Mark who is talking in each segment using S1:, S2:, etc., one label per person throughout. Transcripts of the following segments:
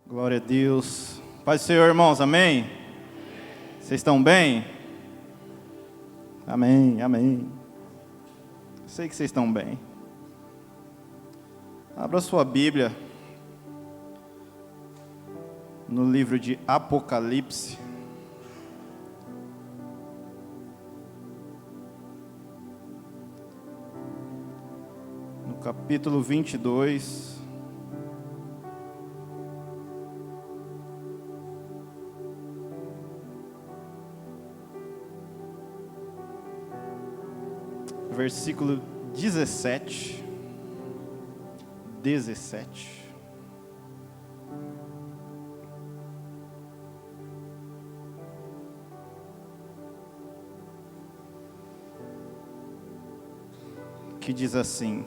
S1: Glória a Deus. Paz do Senhor, irmãos, amém? Vocês estão bem? Amém, amém. Sei que vocês estão bem. Abra sua Bíblia no livro de Apocalipse. No capítulo 22. Versículo 17. Que diz assim: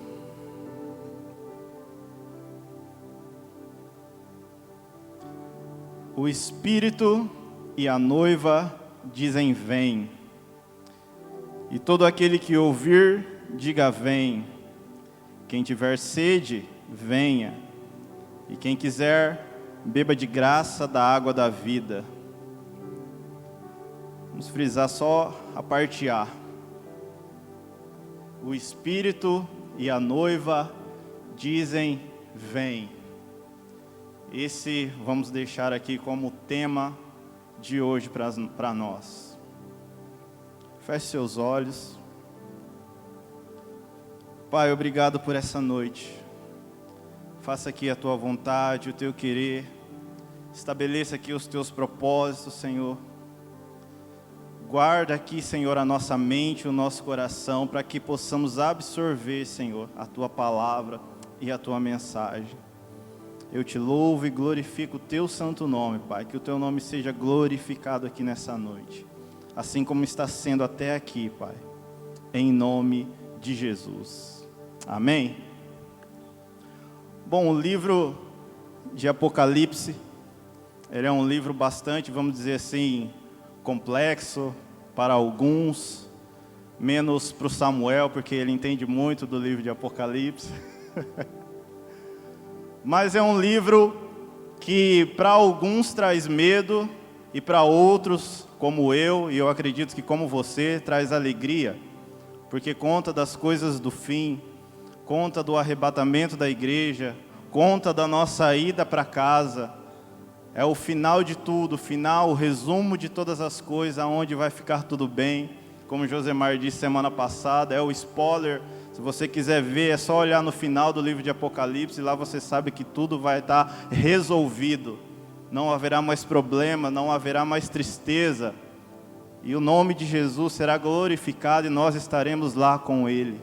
S1: o Espírito e a noiva dizem: vem. E todo aquele que ouvir, diga: vem. Quem tiver sede, venha. E quem quiser, beba de graça da água da vida. Vamos frisar só a parte A. O Espírito e a noiva dizem: vem. Esse vamos deixar aqui como tema de hoje para nós. Feche seus olhos. Pai, obrigado por essa noite. Faça aqui a tua vontade, o teu querer. Estabeleça aqui os teus propósitos, Senhor. Guarda aqui, Senhor, a nossa mente, o nosso coração, para que possamos absorver, Senhor, a tua palavra e a tua mensagem. Eu te louvo e glorifico o teu santo nome, Pai. Que o teu nome seja glorificado aqui nessa noite, assim como está sendo até aqui, Pai, em nome de Jesus. Amém? Bom, o livro de Apocalipse, ele é um livro bastante, vamos dizer assim, complexo para alguns, menos para o Samuel, porque ele entende muito do livro de Apocalipse. Mas é um livro que para alguns traz medo e para outros, como eu, e eu acredito que como você, traz alegria, porque conta das coisas do fim, conta do arrebatamento da igreja, conta da nossa ida para casa. É o final de tudo, o resumo de todas as coisas, aonde vai ficar tudo bem. Como Josemar disse semana passada, é o spoiler. Se você quiser ver, é só olhar no final do livro de Apocalipse, e lá você sabe que tudo vai estar resolvido. Não haverá mais problema, não haverá mais tristeza. E o nome de Jesus será glorificado e nós estaremos lá com Ele.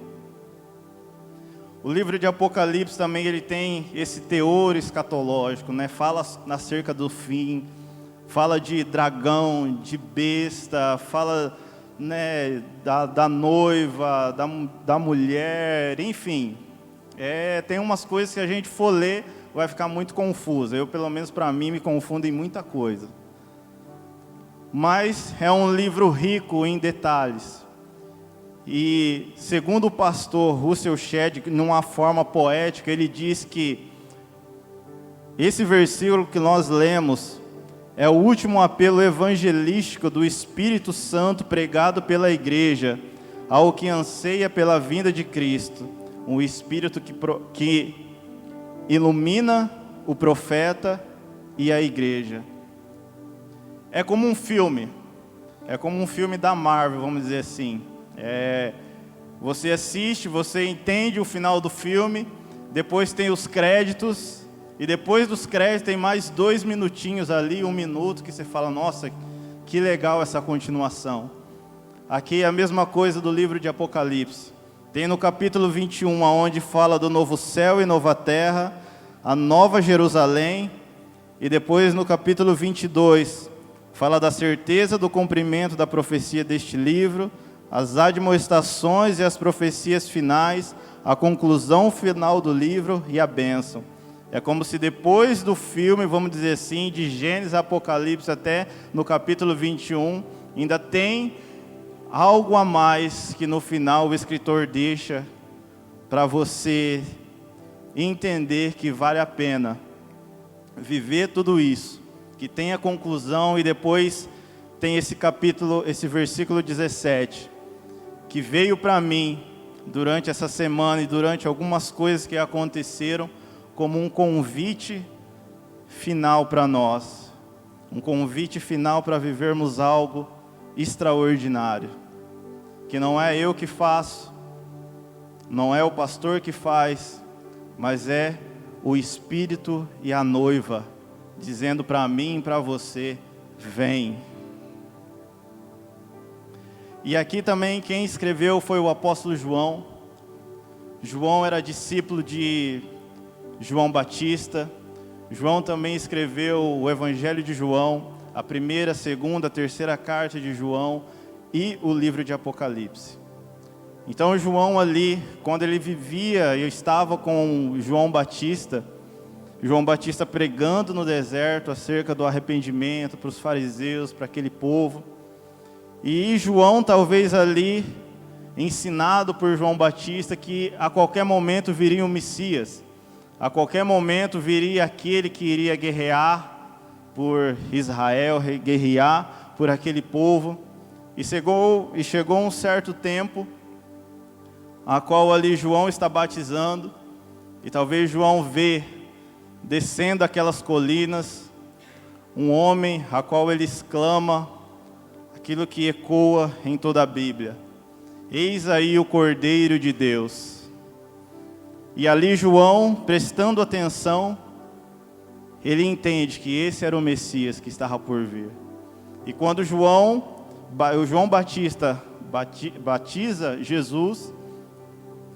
S1: O livro de Apocalipse também ele tem esse teor escatológico, né? Fala acerca do fim, fala de dragão, de besta, fala, né, da noiva, da mulher, enfim. Tem umas coisas que a gente for ler, vai ficar muito confuso. Eu, pelo menos para mim, me confundo em muita coisa. Mas é um livro rico em detalhes. E segundo o pastor Russell Shedd, numa forma poética, ele diz que esse versículo que nós lemos é o último apelo evangelístico do Espírito Santo pregado pela igreja, ao que anseia pela vinda de Cristo, um Espírito que ilumina o profeta e a igreja. É como um filme da Marvel, vamos dizer assim. Você assiste, você entende o final do filme, depois tem os créditos, e depois dos créditos tem mais 2 minutinhos ali, 1 minuto, que você fala: nossa, que legal essa continuação. Aqui é a mesma coisa do livro de Apocalipse. Tem no capítulo 21, onde fala do novo céu e nova terra, a nova Jerusalém, e depois no capítulo 22, fala da certeza do cumprimento da profecia deste livro, as admoestações e as profecias finais, a conclusão final do livro e a bênção. É como se depois do filme, vamos dizer assim, de Gênesis a Apocalipse até no capítulo 21, ainda tem algo a mais que no final o escritor deixa para você entender que vale a pena viver tudo isso, que tem a conclusão e depois tem esse capítulo, esse versículo 17, que veio para mim durante essa semana e durante algumas coisas que aconteceram como um convite final para nós, um convite final para vivermos algo extraordinário, que não é eu que faço, não é o pastor que faz, mas é o Espírito e a noiva, dizendo para mim e para você, vem. E aqui também quem escreveu foi o apóstolo João. João era discípulo de João Batista. João também escreveu o Evangelho de João, a primeira, segunda, terceira carta de João e o livro de Apocalipse. Então João ali, quando ele vivia, eu estava com João Batista pregando no deserto acerca do arrependimento para os fariseus, para aquele povo. E João talvez ali, ensinado por João Batista, que a qualquer momento viria o Messias, a qualquer momento viria aquele que iria guerrear por Israel, guerrear por aquele povo. E chegou um certo tempo, a qual ali João está batizando, e talvez João vê, descendo aquelas colinas, um homem a qual ele exclama, aquilo que ecoa em toda a Bíblia: eis aí o Cordeiro de Deus. E ali João, prestando atenção, ele entende que esse era o Messias que estava por vir. E quando o João Batista batiza Jesus,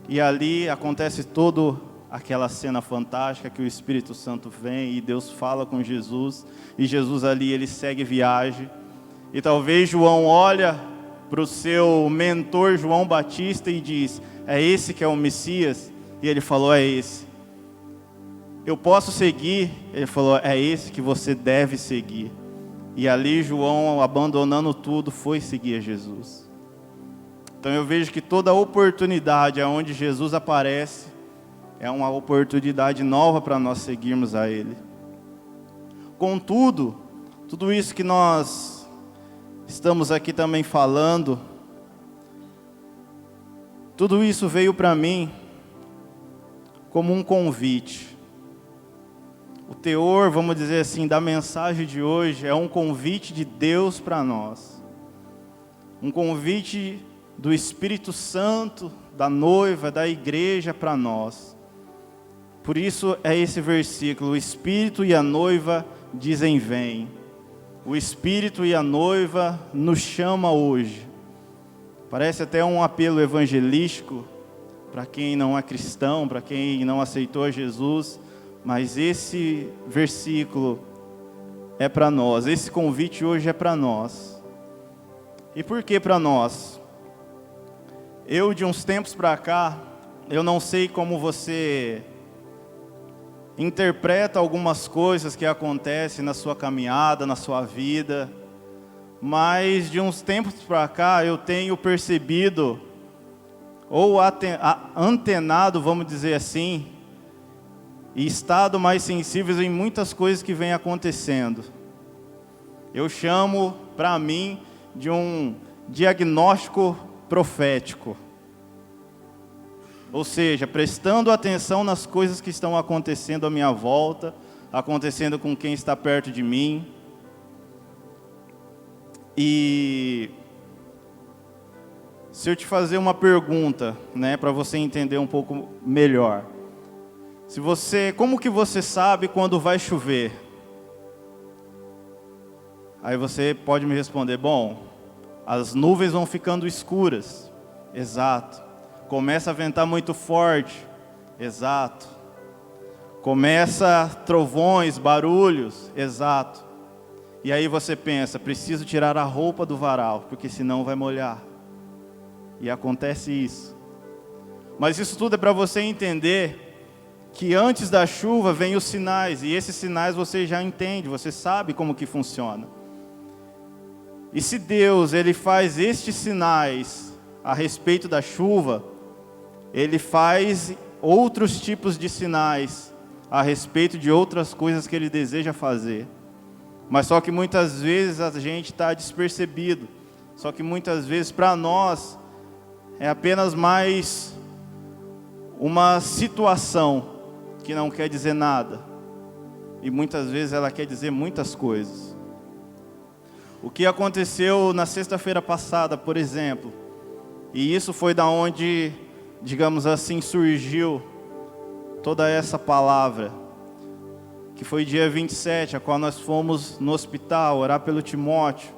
S1: e ali acontece toda aquela cena fantástica que o Espírito Santo vem e Deus fala com Jesus, e Jesus ali ele segue viagem. E talvez João olha para o seu mentor João Batista e diz: é esse que é o Messias? E ele falou: é esse. Eu posso seguir? Ele falou: é esse que você deve seguir. E ali João, abandonando tudo, foi seguir a Jesus. Então eu vejo que toda oportunidade onde Jesus aparece é uma oportunidade nova para nós seguirmos a Ele. Contudo, tudo isso que nós estamos aqui também falando, tudo isso veio para mim como um convite. O teor, vamos dizer assim, da mensagem de hoje é um convite de Deus para nós. Um convite do Espírito Santo, da noiva, da igreja para nós. Por isso é esse versículo: o Espírito e a noiva dizem vem. O Espírito e a noiva nos chama hoje. Parece até um apelo evangelístico para quem não é cristão, para quem não aceitou Jesus, mas esse versículo é para nós, esse convite hoje é para nós. E por que para nós? Eu, de uns tempos para cá, eu não sei como você interpreta algumas coisas que acontecem na sua caminhada, na sua vida, mas de uns tempos para cá eu tenho percebido, ou antenado, vamos dizer assim, e estado mais sensíveis em muitas coisas que vêm acontecendo. Eu chamo para mim de um diagnóstico profético. Ou seja, prestando atenção nas coisas que estão acontecendo à minha volta, acontecendo com quem está perto de mim. E se eu te fazer uma pergunta, para você entender um pouco melhor. Como que você sabe quando vai chover? Aí você pode me responder: bom, as nuvens vão ficando escuras. Exato. Começa a ventar muito forte. Exato. Começa trovões, barulhos. Exato. E aí você pensa: preciso tirar a roupa do varal, porque senão vai molhar. E acontece isso. Mas isso tudo é para você entender que antes da chuva vem os sinais, e esses sinais você já entende, você sabe como que funciona. E se Deus ele faz estes sinais a respeito da chuva, Ele faz outros tipos de sinais a respeito de outras coisas que Ele deseja fazer. Mas só que muitas vezes a gente está despercebido. Só que muitas vezes para nós é apenas mais uma situação que não quer dizer nada. E muitas vezes ela quer dizer muitas coisas. O que aconteceu na sexta-feira passada, por exemplo, e isso foi da onde, digamos assim, surgiu toda essa palavra, que foi dia 27, a qual nós fomos no hospital orar pelo Timóteo,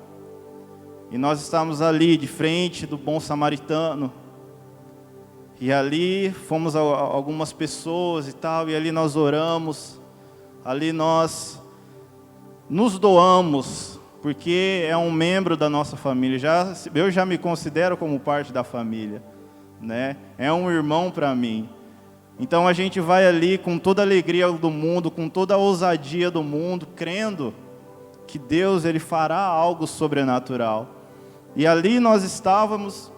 S1: e nós estávamos ali de frente do Bom Samaritano, e ali fomos algumas pessoas e tal, e ali nós oramos, ali nós nos doamos, porque é um membro da nossa família. Eu já me considero como parte da família, né? É um irmão para mim. Então a gente vai ali com toda a alegria do mundo, com toda a ousadia do mundo, crendo que Deus Ele fará algo sobrenatural. E ali nós estávamos,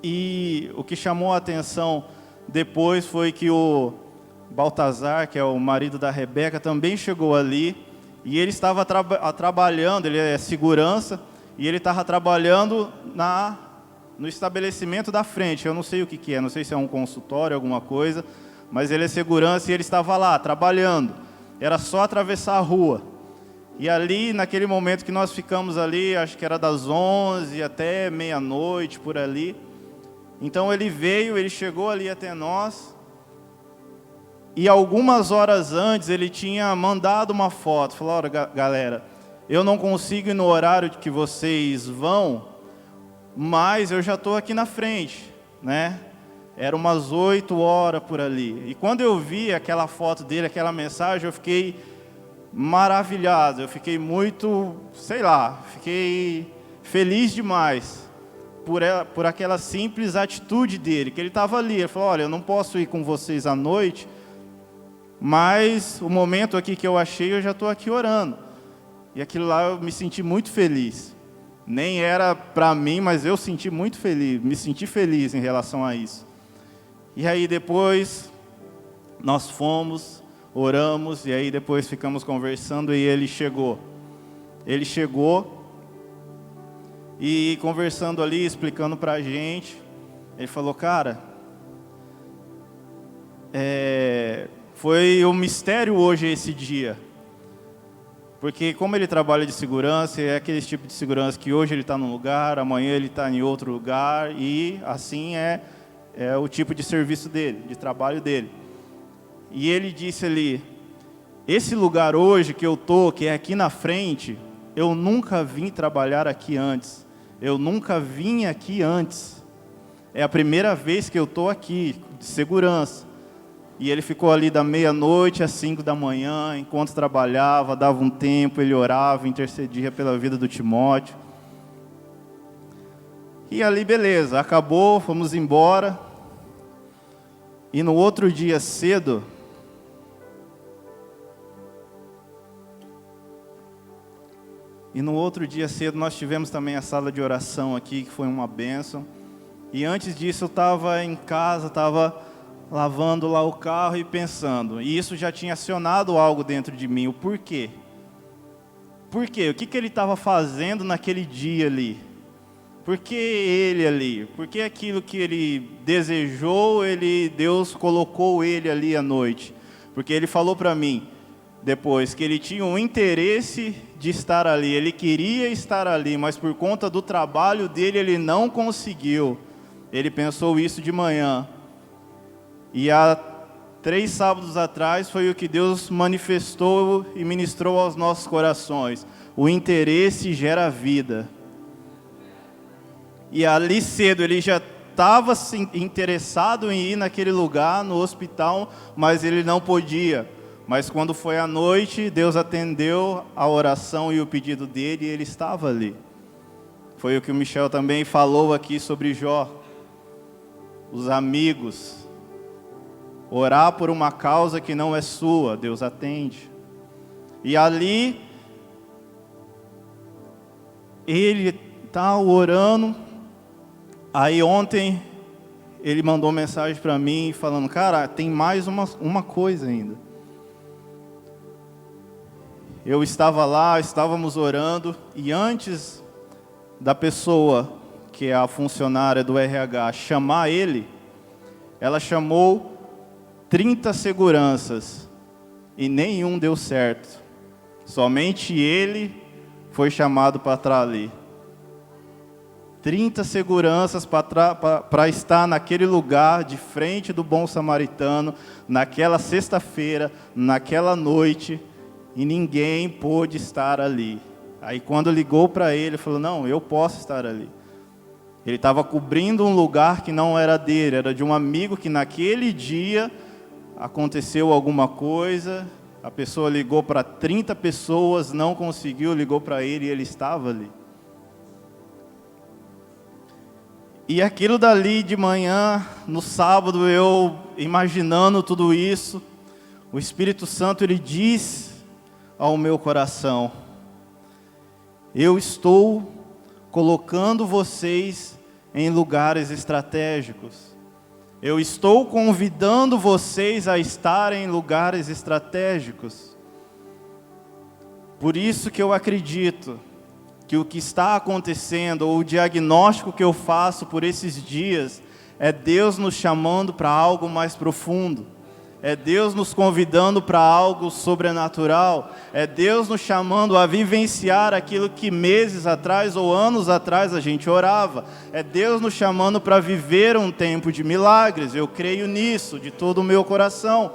S1: e o que chamou a atenção depois foi que o Baltazar, que é o marido da Rebeca, também chegou ali, e ele estava trabalhando, ele é segurança, e ele estava trabalhando no estabelecimento da frente. Eu não sei o que é, não sei se é um consultório, alguma coisa, mas ele é segurança e ele estava lá, trabalhando. Era só atravessar a rua. E ali, naquele momento que nós ficamos ali, acho que era das 11 até meia-noite, por ali. Então ele veio, ele chegou ali até nós, e algumas horas antes ele tinha mandado uma foto, falou: olha, galera, eu não consigo ir no horário que vocês vão, mas eu já estou aqui na frente, né? Era umas 8 horas por ali. E quando eu vi aquela foto dele, aquela mensagem, eu fiquei maravilhado, eu fiquei muito, fiquei feliz demais por aquela simples atitude dele, que ele estava ali. Ele falou: olha, eu não posso ir com vocês à noite, mas o momento aqui que eu achei, eu já estou aqui orando. E aquilo lá eu me senti muito feliz. Nem era para mim, mas eu senti muito feliz, me senti feliz em relação a isso. E aí depois nós fomos, oramos, e aí depois ficamos conversando, e ele chegou. Ele chegou e conversando ali, explicando para a gente, ele falou: cara, foi um mistério hoje esse dia. Porque como ele trabalha de segurança, é aquele tipo de segurança que hoje ele está num lugar, amanhã ele está em outro lugar, e assim é o tipo de serviço dele, de trabalho dele. E ele disse ali: esse lugar hoje que eu estou, que é aqui na frente, eu nunca vim trabalhar aqui antes. Eu nunca vim aqui antes. É a primeira vez que eu estou aqui, de segurança. E ele ficou ali da meia-noite às 5 da manhã, enquanto trabalhava, dava um tempo, ele orava, intercedia pela vida do Timóteo. E ali, beleza, acabou, fomos embora. E no outro dia cedo, nós tivemos também a sala de oração aqui, que foi uma bênção. E antes disso eu estava em casa, estava lavando lá o carro e pensando. E isso já tinha acionado algo dentro de mim. O porquê? Por quê? O que ele estava fazendo naquele dia ali? Por que ele ali? Por que aquilo que ele desejou, Deus colocou ele ali à noite? Porque ele falou para mim, depois, que ele tinha um interesse de estar ali. Ele queria estar ali, mas por conta do trabalho dele, ele não conseguiu. Ele pensou isso de manhã. E há 3 sábados atrás foi o que Deus manifestou e ministrou aos nossos corações. O interesse gera vida. E ali cedo ele já estava interessado em ir naquele lugar, no hospital, mas ele não podia. Mas quando foi à noite, Deus atendeu a oração e o pedido dele, e ele estava ali. Foi o que o Michel também falou aqui sobre Jó. Os amigos. Orar por uma causa que não é sua, Deus atende. E ali, ele está orando. Aí ontem, ele mandou mensagem para mim falando, cara, tem mais uma coisa ainda. Eu estava lá, estávamos orando, e antes da pessoa, que é a funcionária do RH, chamar ele, ela chamou 30 seguranças, e nenhum deu certo. Somente ele foi chamado para estar ali. 30 seguranças para estar naquele lugar, de frente do bom samaritano, naquela sexta-feira, naquela noite, e ninguém pôde estar ali. Aí quando ligou para ele, falou, não, eu posso estar ali. Ele estava cobrindo um lugar que não era dele, era de um amigo que naquele dia aconteceu alguma coisa, a pessoa ligou para 30 pessoas, não conseguiu, ligou para ele e ele estava ali. E aquilo dali de manhã, no sábado, eu imaginando tudo isso, o Espírito Santo, ele diz ao meu coração, eu estou colocando vocês em lugares estratégicos. Eu estou convidando vocês a estarem em lugares estratégicos. Por isso que eu acredito que o que está acontecendo, ou o diagnóstico que eu faço por esses dias, é Deus nos chamando para algo mais profundo. É Deus nos convidando para algo sobrenatural. É Deus nos chamando a vivenciar aquilo que meses atrás ou anos atrás a gente orava. É Deus nos chamando para viver um tempo de milagres. Eu creio nisso de todo o meu coração.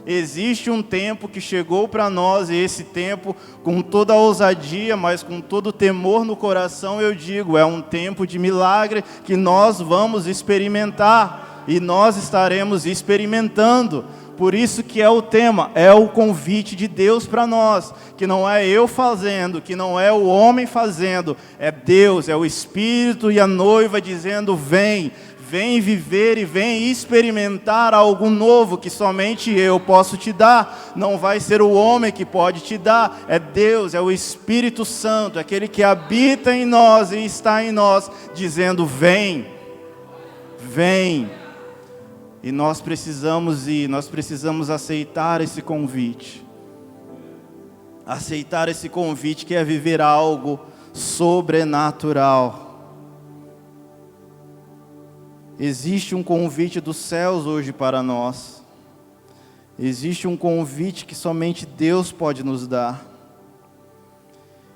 S1: Existe um tempo que chegou para nós, e esse tempo, com toda a ousadia, mas com todo o temor no coração, eu digo, é um tempo de milagre que nós vamos experimentar, e nós estaremos experimentando. Por isso que é o tema, é o convite de Deus para nós, que não é eu fazendo, que não é o homem fazendo, é Deus, é o Espírito e a noiva dizendo, vem viver e vem experimentar algo novo que somente eu posso te dar. Não vai ser o homem que pode te dar, é Deus, é o Espírito Santo, aquele que habita em nós e está em nós, dizendo, vem. E nós precisamos ir, nós precisamos aceitar esse convite. Aceitar esse convite que é viver algo sobrenatural. Existe um convite dos céus hoje para nós. Existe um convite que somente Deus pode nos dar.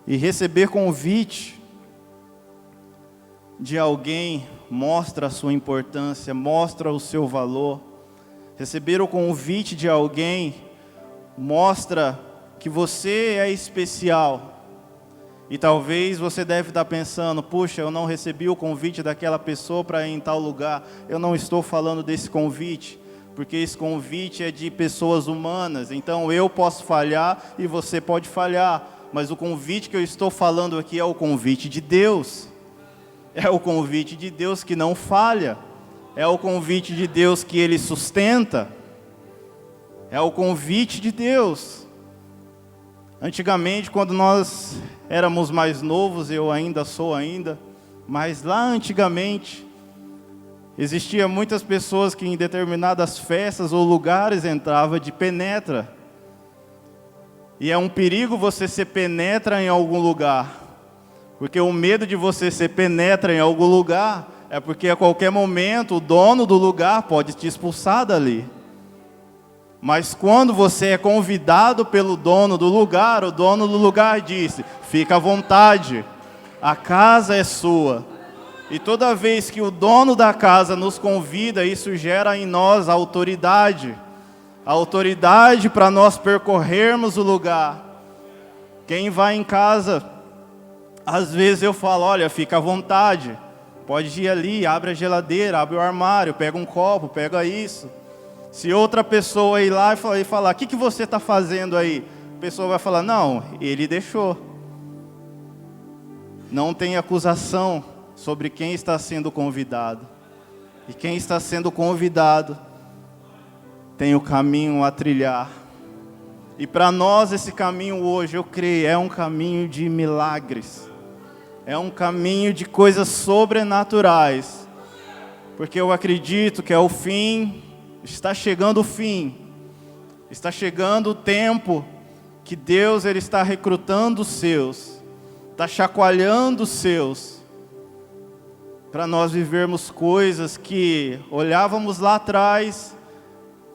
S1: E receber convite de alguém mostra a sua importância, mostra o seu valor. Receber o convite de alguém mostra que você é especial. E talvez você deve estar pensando, puxa, eu não recebi o convite daquela pessoa para ir em tal lugar. Eu não estou falando desse convite, porque esse convite é de pessoas humanas. Então eu posso falhar e você pode falhar. Mas o convite que eu estou falando aqui é o convite de Deus. É o convite de Deus que não falha. É o convite de Deus que Ele sustenta. É o convite de Deus. Antigamente, quando nós éramos mais novos, eu ainda sou mas lá antigamente, existia muitas pessoas que em determinadas festas ou lugares entrava de penetra. E é um perigo você ser penetra em algum lugar. Porque o medo de você ser penetra em algum lugar é porque a qualquer momento o dono do lugar pode te expulsar dali. Mas quando você é convidado pelo dono do lugar, o dono do lugar disse, fica à vontade, a casa é sua. E toda vez que o dono da casa nos convida, isso gera em nós a autoridade para nós percorrermos o lugar. Quem vai em casa, às vezes eu falo, olha, fica à vontade, pode ir ali, abre a geladeira, abre o armário, pega um copo, pega isso. Se outra pessoa ir lá e falar, o que você está fazendo aí? A pessoa vai falar, não, ele deixou. Não tem acusação sobre quem está sendo convidado. E quem está sendo convidado tem o caminho a trilhar. E para nós esse caminho hoje, eu creio, é um caminho de milagres. É um caminho de coisas sobrenaturais. porque eu acredito que é o fim, está chegando o fim, está chegando o tempo que Deus ele está recrutando os seus, está chacoalhando os seus, para nós vivermos coisas que olhávamos lá atrás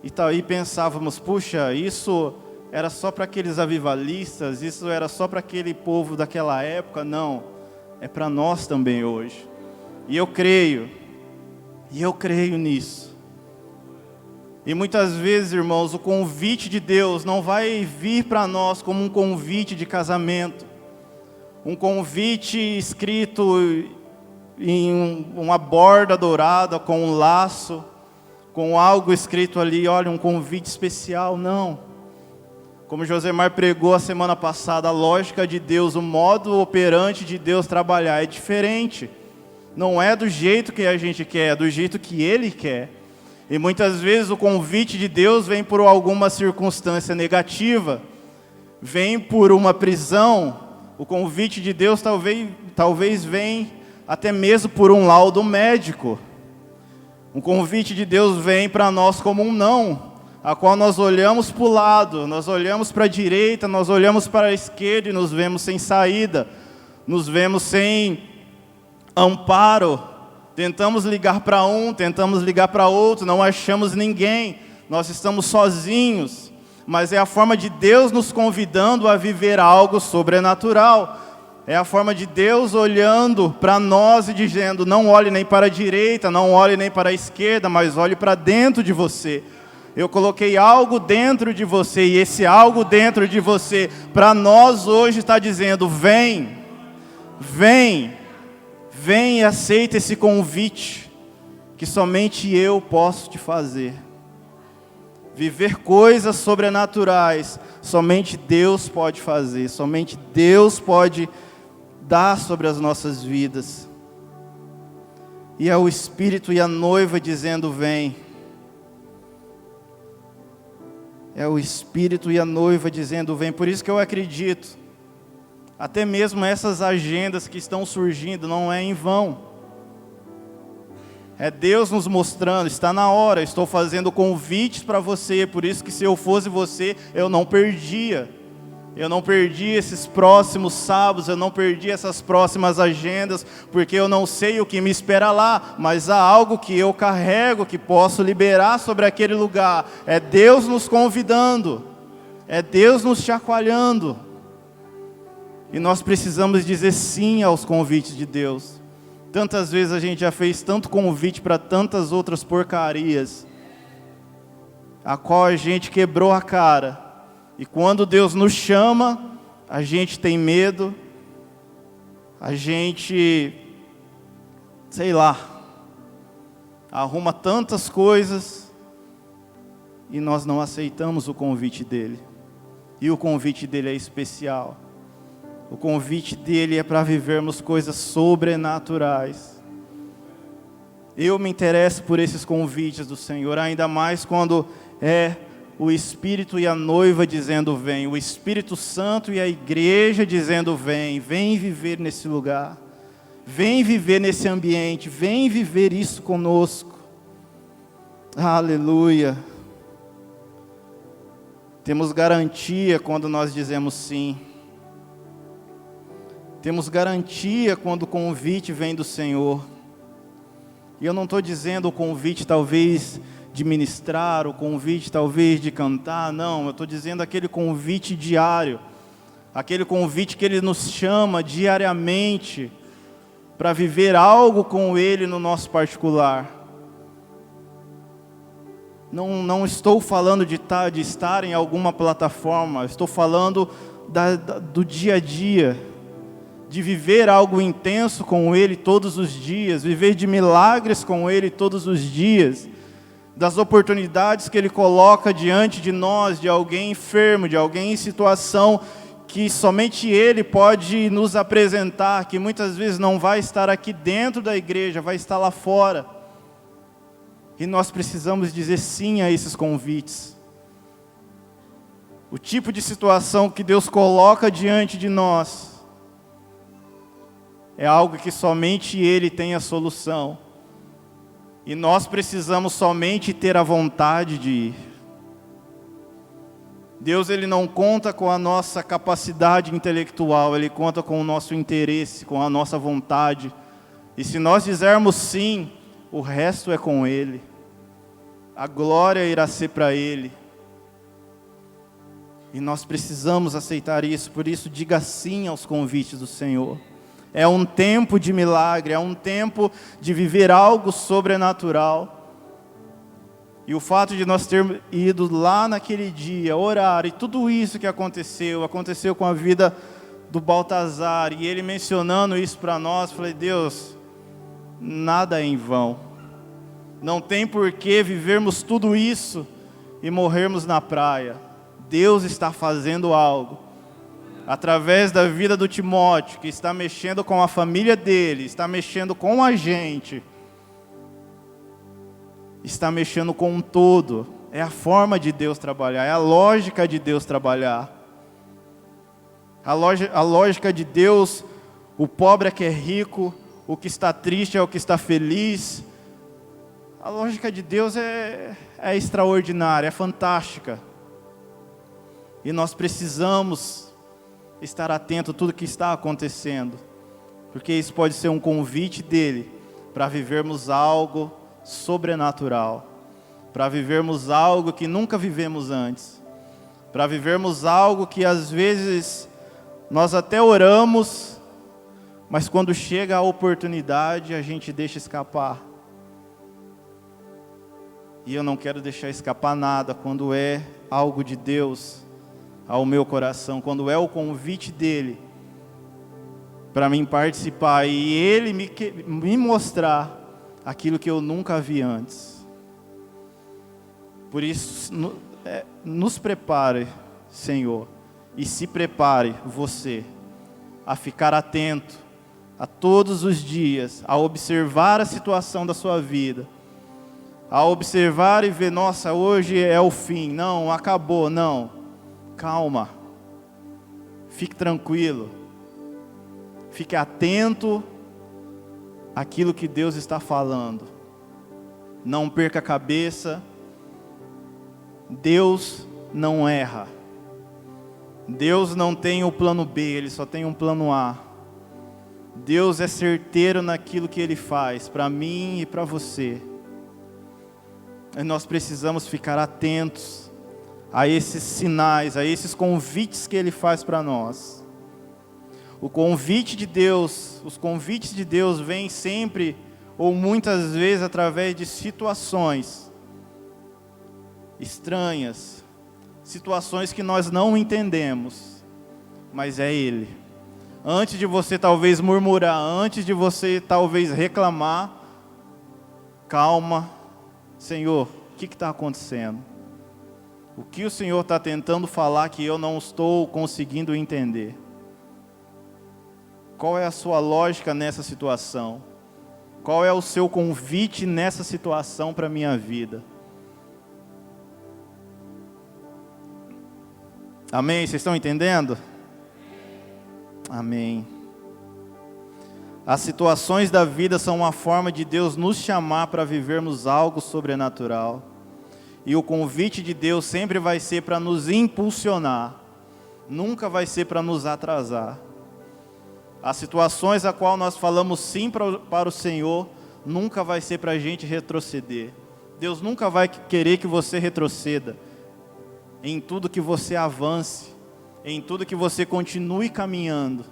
S1: e pensávamos, puxa, isso era só para aqueles avivalistas, isso era só para aquele povo daquela época. Não, é para nós também hoje. E eu creio nisso. E muitas vezes, irmãos, o convite de Deus não vai vir para nós como um convite de casamento, um convite escrito em uma borda dourada, com um laço, com algo escrito ali, olha, um convite especial. Não. Como Josemar pregou a semana passada, a lógica de Deus, o modo operante de Deus trabalhar é diferente. Não é do jeito que a gente quer, é do jeito que Ele quer. E muitas vezes o convite de Deus vem por alguma circunstância negativa, vem por uma prisão. O convite de Deus talvez venha até mesmo por um laudo médico. Um convite de Deus vem para nós como um não, a qual nós olhamos para o lado, nós olhamos para a direita, nós olhamos para a esquerda e nos vemos sem saída, nos vemos sem amparo. Tentamos ligar para um, tentamos ligar para outro, não achamos ninguém, nós estamos sozinhos. Mas é a forma de Deus nos convidando a viver algo sobrenatural. É a forma de Deus olhando para nós e dizendo, não olhe nem para a direita, não olhe nem para a esquerda, mas olhe para dentro de você. Eu coloquei algo dentro de você, e esse algo dentro de você, para nós hoje está dizendo, vem, vem, vem e aceita esse convite, que somente eu posso te fazer. Viver coisas sobrenaturais, somente Deus pode fazer, somente Deus pode dar sobre as nossas vidas. E é o Espírito e a noiva dizendo, vem. É o Espírito e a noiva dizendo, vem. Por isso que eu acredito, até mesmo essas agendas que estão surgindo, não é em vão. É Deus nos mostrando, está na hora, estou fazendo convites para você, por isso que se eu fosse você, eu não perdia. Eu não perdi esses próximos sábados, eu não perdi essas próximas agendas, porque eu não sei o que me espera lá, mas há algo que eu carrego, que posso liberar sobre aquele lugar. É Deus nos convidando, é Deus nos chacoalhando. E nós precisamos dizer sim aos convites de Deus. Tantas vezes a gente já fez tanto convite para tantas outras porcarias, a qual a gente quebrou a cara. E quando Deus nos chama, a gente tem medo, a gente, sei lá, arruma tantas coisas e nós não aceitamos o convite dEle. E o convite dEle é especial. O convite dEle é para vivermos coisas sobrenaturais. Eu me interesso por esses convites do Senhor, ainda mais quando é o Espírito e a noiva dizendo vem, o Espírito Santo e a igreja dizendo vem, vem viver nesse lugar, vem viver nesse ambiente, vem viver isso conosco. Aleluia. Temos garantia quando nós dizemos sim. Temos garantia quando o convite vem do Senhor. E eu não estou dizendo o convite talvez de ministrar, o convite talvez de cantar, não, eu estou dizendo aquele convite diário, aquele convite que Ele nos chama diariamente, para viver algo com Ele no nosso particular. Não estou falando de estar em alguma plataforma, estou falando do dia a dia, de viver algo intenso com Ele todos os dias, viver de milagres com Ele todos os dias, das oportunidades que Ele coloca diante de nós, de alguém enfermo, de alguém em situação que somente Ele pode nos apresentar, que muitas vezes não vai estar aqui dentro da igreja, vai estar lá fora. E nós precisamos dizer sim a esses convites. O tipo de situação que Deus coloca diante de nós é algo que somente Ele tem a solução. E nós precisamos somente ter a vontade de ir. Deus, Ele não conta com a nossa capacidade intelectual, Ele conta com o nosso interesse, com a nossa vontade. E se nós dizermos sim, o resto é com Ele. A glória irá ser para Ele. E nós precisamos aceitar isso, por isso diga sim aos convites do Senhor. É um tempo de milagre, é um tempo de viver algo sobrenatural. E o fato de nós termos ido lá naquele dia, orar, e tudo isso que aconteceu com a vida do Baltazar, e ele mencionando isso para nós, falei, Deus, nada é em vão. Não tem por que vivermos tudo isso e morrermos na praia. Deus está fazendo algo. Através da vida do Timóteo, que está mexendo com a família dele, está mexendo com a gente, está mexendo com um todo. É a forma de Deus trabalhar, é a lógica de Deus trabalhar. A lógica de Deus, o pobre é que é rico, o que está triste é o que está feliz. A lógica de Deus é extraordinária, é fantástica. E nós precisamos estar atento a tudo que está acontecendo, porque isso pode ser um convite dele para vivermos algo sobrenatural, para vivermos algo que nunca vivemos antes, para vivermos algo que às vezes nós até oramos, mas quando chega a oportunidade a gente deixa escapar. E eu não quero deixar escapar nada quando é algo de Deus ao meu coração, quando é o convite dele para mim participar e ele me mostrar aquilo que eu nunca vi antes. Por isso, nos prepare, Senhor, e se prepare você a ficar atento a todos os dias, a observar a situação da sua vida, a observar e ver, nossa, hoje é o fim, não, acabou, não, calma, fique tranquilo, fique atento àquilo que Deus está falando, não perca a cabeça. Deus não erra, Deus não tem o plano B, Ele só tem um plano A. Deus é certeiro naquilo que Ele faz, para mim e para você. E nós precisamos ficar atentos a esses sinais, a esses convites que Ele faz para nós. O convite de Deus, os convites de Deus vêm sempre, ou muitas vezes, através de situações estranhas, situações que nós não entendemos, mas é Ele. Antes de você talvez murmurar, antes de você talvez reclamar, calma, Senhor, o que está acontecendo? O que o Senhor está tentando falar que eu não estou conseguindo entender? Qual é a sua lógica nessa situação? Qual é o seu convite nessa situação para a minha vida? Amém? Vocês estão entendendo? Amém. As situações da vida são uma forma de Deus nos chamar para vivermos algo sobrenatural. E o convite de Deus sempre vai ser para nos impulsionar. Nunca vai ser para nos atrasar. As situações a qual nós falamos sim para o Senhor, nunca vai ser para a gente retroceder. Deus nunca vai querer que você retroceda. Em tudo que você avance, em tudo que você continue caminhando,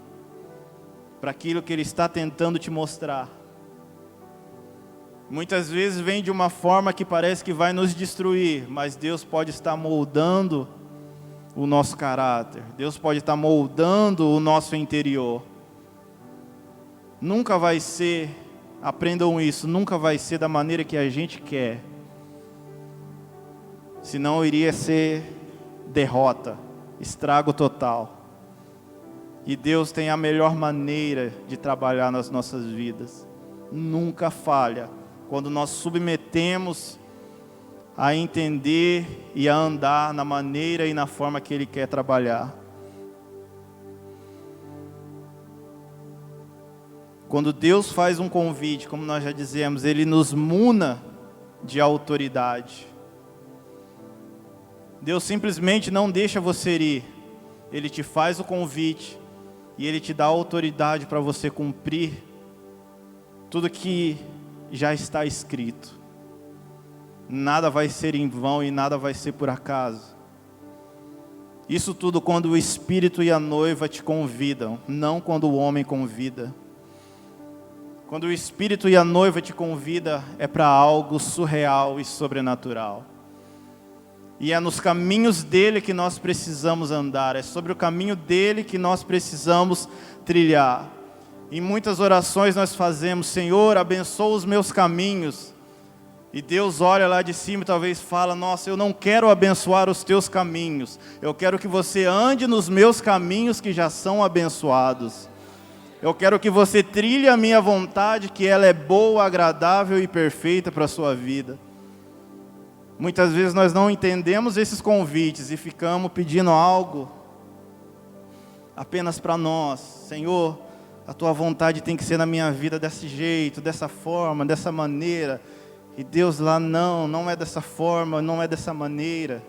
S1: para aquilo que Ele está tentando te mostrar. Muitas vezes vem de uma forma que parece que vai nos destruir, mas Deus pode estar moldando o nosso caráter, Deus pode estar moldando o nosso interior. Nunca vai ser, aprendam isso, nunca vai ser da maneira que a gente quer, senão iria ser derrota, estrago total. E Deus tem a melhor maneira de trabalhar nas nossas vidas. Nunca falha. Quando nós submetemos a entender e a andar na maneira e na forma que Ele quer trabalhar. Quando Deus faz um convite, como nós já dizemos, Ele nos muna de autoridade. Deus simplesmente não deixa você ir. Ele te faz o convite e Ele te dá autoridade para você cumprir tudo que já está escrito. Nada vai ser em vão e nada vai ser por acaso. Isso tudo quando o Espírito e a noiva te convidam, não quando o homem convida. Quando o Espírito e a noiva te convidam, é para algo surreal e sobrenatural. E é nos caminhos dele que nós precisamos andar, é sobre o caminho dele que nós precisamos trilhar. Em muitas orações nós fazemos: Senhor, abençoa os meus caminhos. E Deus olha lá de cima e talvez fala: nossa, eu não quero abençoar os teus caminhos. Eu quero que você ande nos meus caminhos que já são abençoados. Eu quero que você trilhe a minha vontade, que ela é boa, agradável e perfeita para a sua vida. Muitas vezes nós não entendemos esses convites e ficamos pedindo algo apenas para nós. Senhor, a tua vontade tem que ser na minha vida desse jeito, dessa forma, dessa maneira. E Deus lá, não é dessa forma, não é dessa maneira.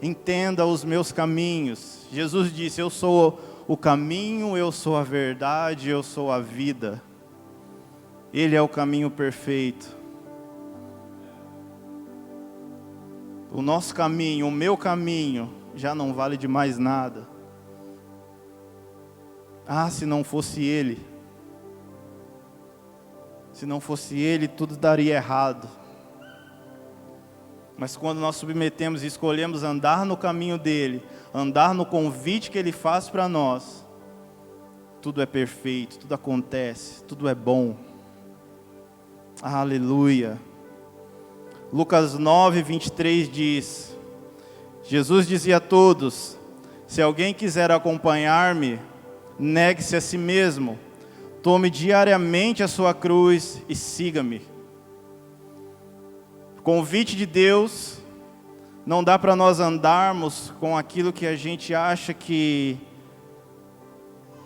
S1: Entenda os meus caminhos. Jesus disse: eu sou o caminho, eu sou a verdade, eu sou a vida. Ele é o caminho perfeito. O nosso caminho, o meu caminho, já não vale de mais nada. Ah, se não fosse Ele. Se não fosse Ele, tudo daria errado. Mas quando nós submetemos e escolhemos andar no caminho dEle, andar no convite que Ele faz para nós, tudo é perfeito, tudo acontece, tudo é bom. Aleluia. Lucas 9, 23 diz: Jesus dizia a todos: se alguém quiser acompanhar-me, negue-se a si mesmo, tome diariamente a sua cruz e siga-me. O convite de Deus, não dá para nós andarmos com aquilo que a gente acha que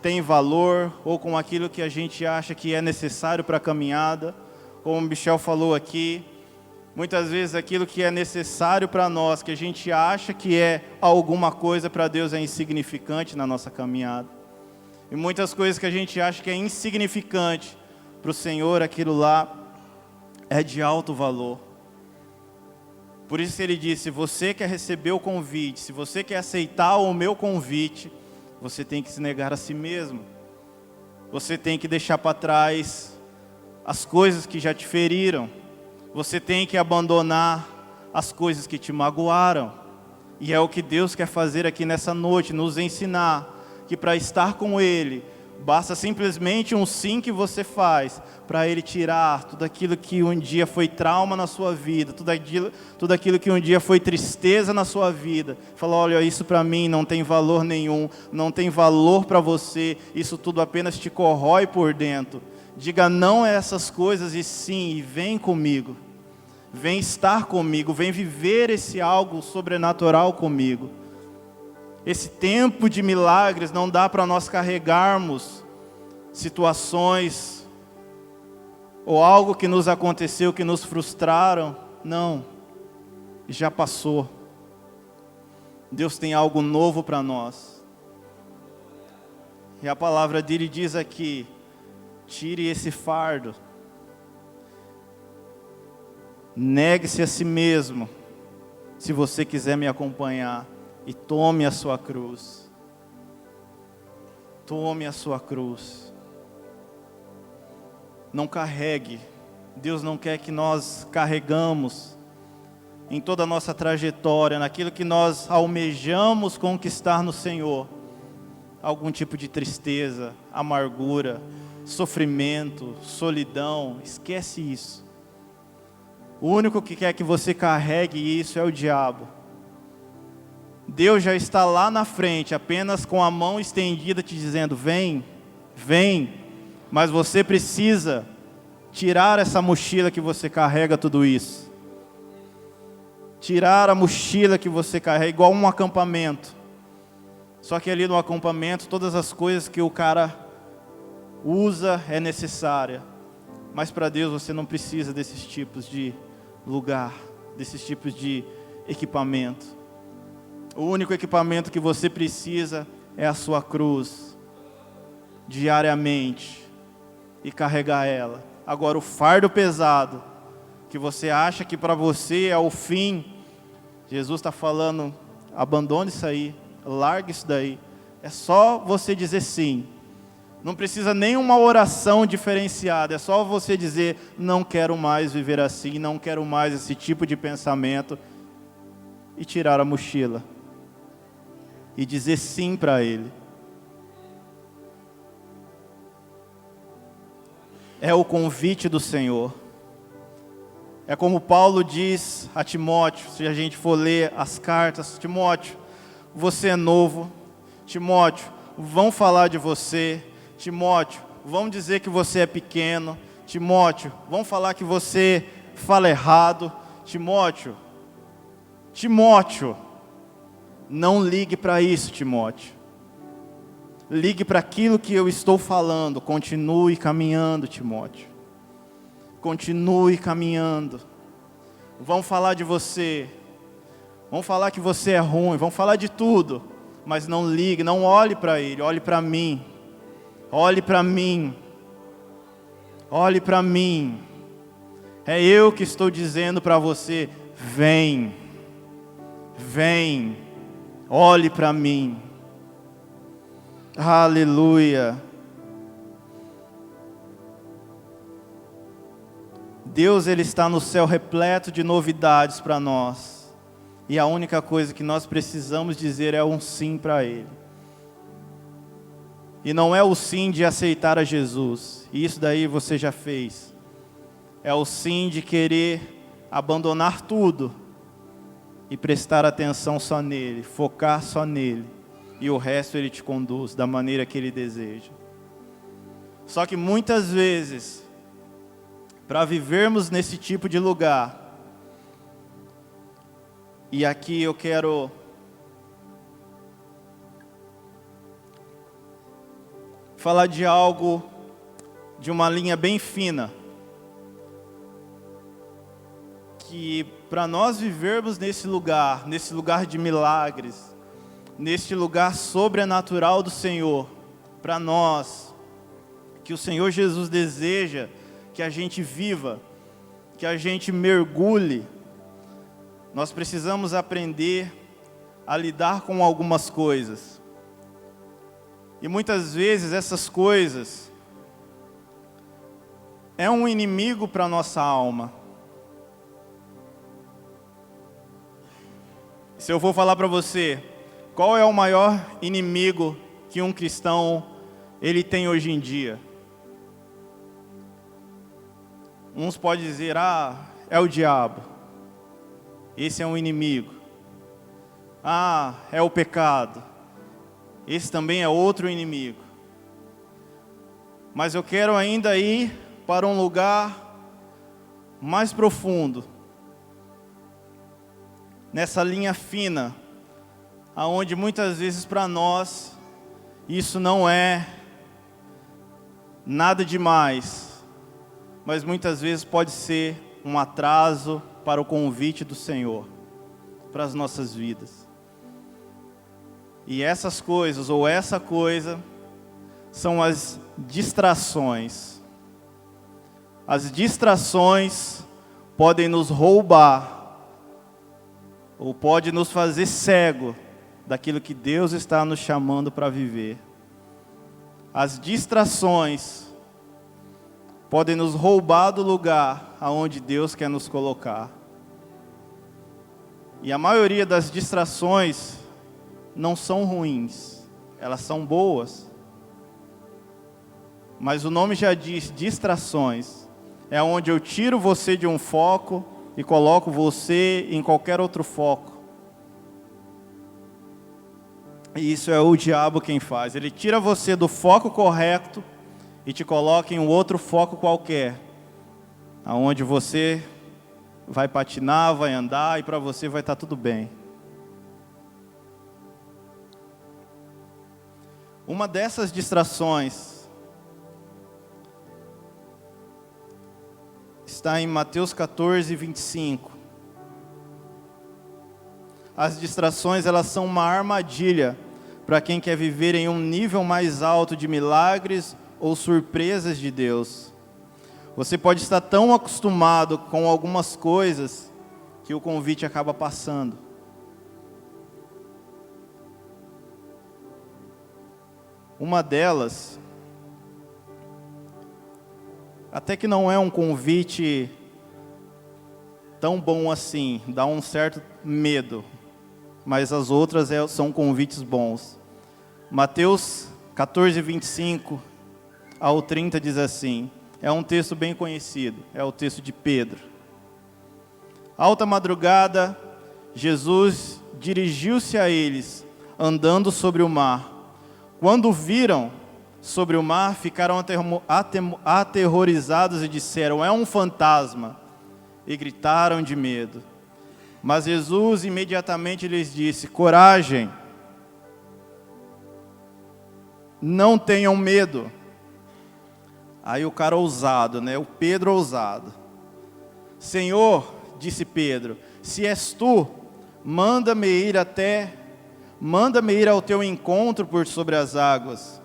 S1: tem valor, ou com aquilo que a gente acha que é necessário para a caminhada. Como o Michel falou aqui, muitas vezes aquilo que é necessário para nós, que a gente acha que é alguma coisa, para Deus é insignificante na nossa caminhada. E muitas coisas que a gente acha que é insignificante, para o Senhor aquilo lá é de alto valor. Por isso Ele disse: se você quer receber o convite, se você quer aceitar o meu convite, você tem que se negar a si mesmo. Você tem que deixar para trás as coisas que já te feriram. Você tem que abandonar as coisas que te magoaram. E é o que Deus quer fazer aqui nessa noite, nos ensinar que para estar com Ele, basta simplesmente um sim que você faz, para Ele tirar tudo aquilo que um dia foi trauma na sua vida, tudo aquilo que um dia foi tristeza na sua vida. Falar: olha, isso para mim não tem valor nenhum, não tem valor para você, isso tudo apenas te corrói por dentro. Diga não a essas coisas e sim, e vem comigo. Vem estar comigo, vem viver esse algo sobrenatural comigo. Esse tempo de milagres não dá para nós carregarmos situações ou algo que nos aconteceu, que nos frustraram. Não, já passou. Deus tem algo novo para nós. E a palavra dele diz aqui: tire esse fardo. Negue-se a si mesmo, se você quiser me acompanhar, e tome a sua cruz. Tome a sua cruz. Não carregue. Deus não quer que nós carregamos em toda a nossa trajetória, naquilo que nós almejamos conquistar no Senhor, algum tipo de tristeza, amargura, sofrimento, solidão. Esquece isso. O único que quer que você carregue isso é o diabo. Deus já está lá na frente, apenas com a mão estendida te dizendo: vem, vem. Mas você precisa tirar essa mochila que você carrega tudo isso. Tirar a mochila que você carrega, igual um acampamento. Só que ali no acampamento, todas as coisas que o cara usa, é necessária. Mas para Deus você não precisa desses tipos de lugar, desses tipos de equipamento. O único equipamento que você precisa é a sua cruz, diariamente, e carregar ela. Agora o fardo pesado, que você acha que para você é o fim, Jesus está falando, abandone isso aí, largue isso daí. É só você dizer sim. Não precisa nenhuma oração diferenciada, é só você dizer, não quero mais viver assim, não quero mais esse tipo de pensamento, e tirar a mochila, e dizer sim para Ele. É o convite do Senhor. É como Paulo diz a Timóteo, se a gente for ler as cartas, Timóteo, você é novo, Timóteo, vão falar de você, Timóteo, vão dizer que você é pequeno, Timóteo, vão falar que você fala errado, Timóteo, não ligue para isso, Timóteo. Ligue para aquilo que eu estou falando, continue caminhando, Timóteo. Continue caminhando. Vão falar de você, vão falar que você é ruim, vão falar de tudo, mas não ligue, não olhe para ele, olhe para mim. Olhe para mim. Olhe para mim. É eu que estou dizendo para você, vem. Vem. Olhe para mim. Aleluia. Deus, Ele está no céu repleto de novidades para nós. E a única coisa que nós precisamos dizer é um sim para Ele. E não é o sim de aceitar a Jesus. Isso daí você já fez. É o sim de querer abandonar tudo e prestar atenção só nele, focar só nele. E o resto Ele te conduz da maneira que Ele deseja. Só que muitas vezes, para vivermos nesse tipo de lugar, e aqui eu quero falar de algo, de uma linha bem fina, que para nós vivermos nesse lugar de milagres, neste lugar sobrenatural do Senhor, para nós, que o Senhor Jesus deseja que a gente viva, que a gente mergulhe, nós precisamos aprender a lidar com algumas coisas. E muitas vezes essas coisas é um inimigo para a nossa alma. Se eu for falar para você, qual é o maior inimigo que um cristão ele tem hoje em dia? Uns podem dizer, é o diabo. Esse é um inimigo. É o pecado. Esse também é outro inimigo. Mas eu quero ainda ir para um lugar mais profundo, nessa linha fina, aonde muitas vezes para nós isso não é nada demais, mas muitas vezes pode ser um atraso para o convite do Senhor para as nossas vidas. E essas coisas, ou essa coisa, são as distrações. As distrações podem nos roubar, ou pode nos fazer cego daquilo que Deus está nos chamando para viver. As distrações podem nos roubar do lugar aonde Deus quer nos colocar. E a maioria das distrações não são ruins, elas são boas. Mas o nome já diz, distrações. É onde eu tiro você de um foco e coloco você em qualquer outro foco. E isso é o diabo quem faz. Ele tira você do foco correto e te coloca em um outro foco qualquer, aonde você vai patinar, vai andar e para você vai estar tudo bem. Uma dessas distrações está em Mateus 14, 25. As distrações, elas são uma armadilha para quem quer viver em um nível mais alto de milagres ou surpresas de Deus. Você pode estar tão acostumado com algumas coisas que o convite acaba passando. Uma delas, até que não é um convite tão bom assim, dá um certo medo, mas as outras são convites bons. Mateus 14, 25 ao 30 diz assim, é um texto bem conhecido, é o texto de Pedro. Alta madrugada, Jesus dirigiu-se a eles, andando sobre o mar. Quando viram sobre o mar, ficaram aterrorizados e disseram, é um fantasma, e gritaram de medo. Mas Jesus imediatamente lhes disse, coragem, não tenham medo. Aí o cara ousado, né? O Pedro ousado. Senhor, disse Pedro, se és tu, manda-me ir ao teu encontro por sobre as águas.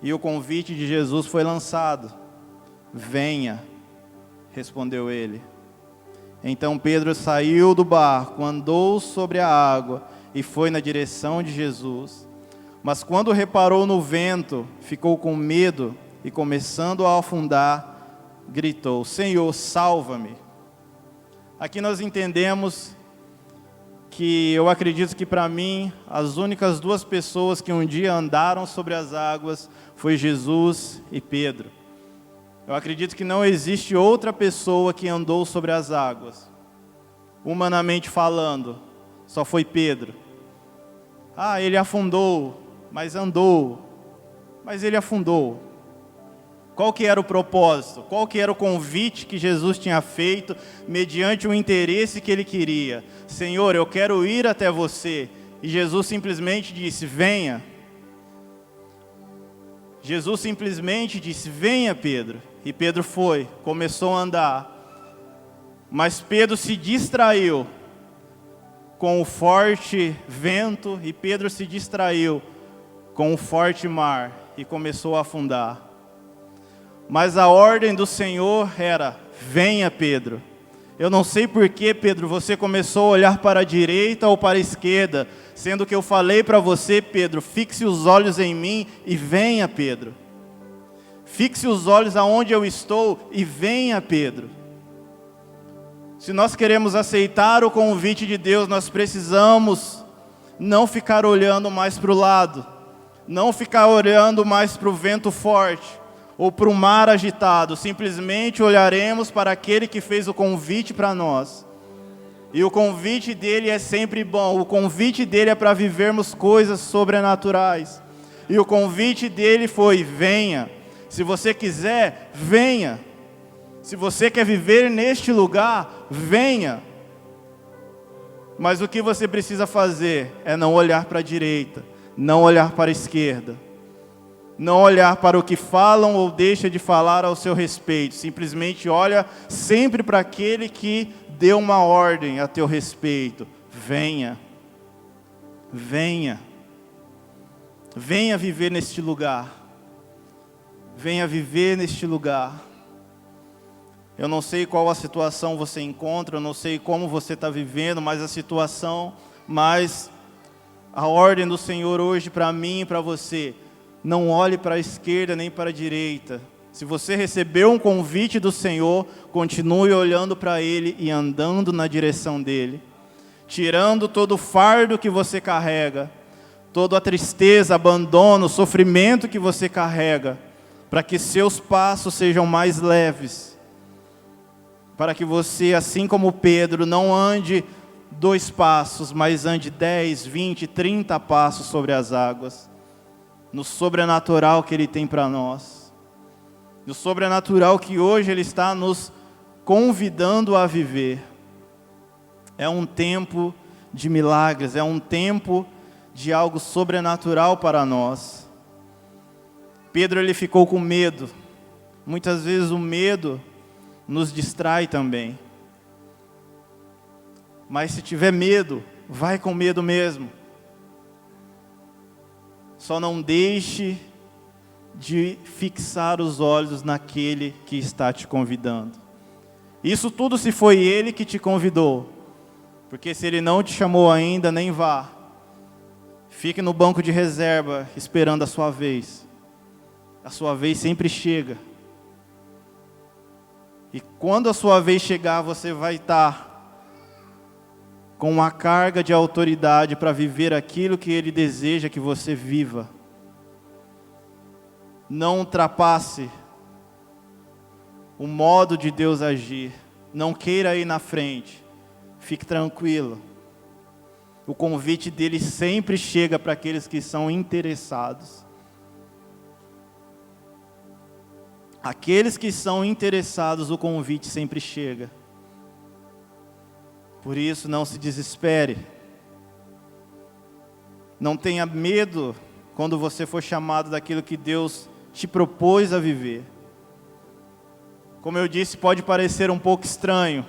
S1: E o convite de Jesus foi lançado. Venha, respondeu ele. Então Pedro saiu do barco, andou sobre a água e foi na direção de Jesus. Mas quando reparou no vento, ficou com medo e, começando a afundar, gritou, Senhor, salva-me. Aqui nós entendemos que eu acredito que para mim, as únicas duas pessoas que um dia andaram sobre as águas foi Jesus e Pedro. Eu acredito que não existe outra pessoa que andou sobre as águas. Humanamente falando, só foi Pedro. Ah, ele afundou, mas andou, mas ele afundou. Qual que era o propósito? Qual que era o convite que Jesus tinha feito, mediante o interesse que ele queria? Senhor, eu quero ir até você. E Jesus simplesmente disse, venha. Jesus simplesmente disse, venha Pedro. E Pedro foi, começou a andar. Mas Pedro se distraiu com o forte vento e Pedro se distraiu com o forte mar e começou a afundar. Mas a ordem do Senhor era, venha Pedro. Eu não sei por que, Pedro, você começou a olhar para a direita ou para a esquerda, sendo que eu falei para você, Pedro, fixe os olhos em mim e venha, Pedro. Fixe os olhos aonde eu estou e venha, Pedro. Se nós queremos aceitar o convite de Deus, nós precisamos não ficar olhando mais para o lado, não ficar olhando mais para o vento forte, ou para o mar agitado, simplesmente olharemos para aquele que fez o convite para nós. E o convite dele é sempre bom, o convite dele é para vivermos coisas sobrenaturais. E o convite dele foi, venha. Se você quiser, venha. Se você quer viver neste lugar, venha. Mas o que você precisa fazer é não olhar para a direita, não olhar para a esquerda. Não olhar para o que falam ou deixa de falar ao seu respeito. Simplesmente olha sempre para aquele que deu uma ordem a teu respeito. Venha. Venha. Venha viver neste lugar. Venha viver neste lugar. Eu não sei qual a situação você encontra, eu não sei como você está vivendo, mas a ordem do Senhor hoje para mim e para você, não olhe para a esquerda nem para a direita. Se você recebeu um convite do Senhor, continue olhando para Ele e andando na direção dEle. Tirando todo o fardo que você carrega, toda a tristeza, abandono, sofrimento que você carrega, para que seus passos sejam mais leves. Para que você, assim como Pedro, não ande 2 passos, mas ande 10, 20, 30 passos sobre as águas. No sobrenatural que Ele tem para nós. No sobrenatural que hoje Ele está nos convidando a viver. É um tempo de milagres, é um tempo de algo sobrenatural para nós. Pedro, ele ficou com medo. Muitas vezes o medo nos distrai também. Mas se tiver medo, vai com medo mesmo. Só não deixe de fixar os olhos naquele que está te convidando. Isso tudo se foi Ele que te convidou. Porque se Ele não te chamou ainda, nem vá. Fique no banco de reserva, esperando a sua vez. A sua vez sempre chega. E quando a sua vez chegar, você vai estar com uma carga de autoridade para viver aquilo que Ele deseja que você viva. Não ultrapasse o modo de Deus agir. Não queira ir na frente. Fique tranquilo. O convite dele sempre chega para aqueles que são interessados. Aqueles que são interessados, o convite sempre chega. Por isso, não se desespere. Não tenha medo quando você for chamado daquilo que Deus te propôs a viver. Como eu disse, pode parecer um pouco estranho,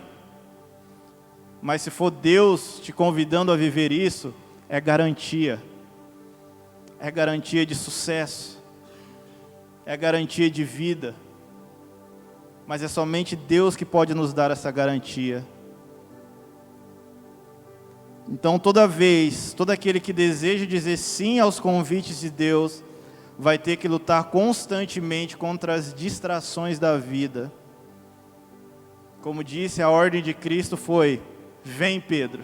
S1: mas se for Deus te convidando a viver isso, é garantia. É garantia de sucesso. É garantia de vida. Mas é somente Deus que pode nos dar essa garantia. Então todo aquele que deseja dizer sim aos convites de Deus, vai ter que lutar constantemente contra as distrações da vida. Como disse, a ordem de Cristo foi: vem, Pedro.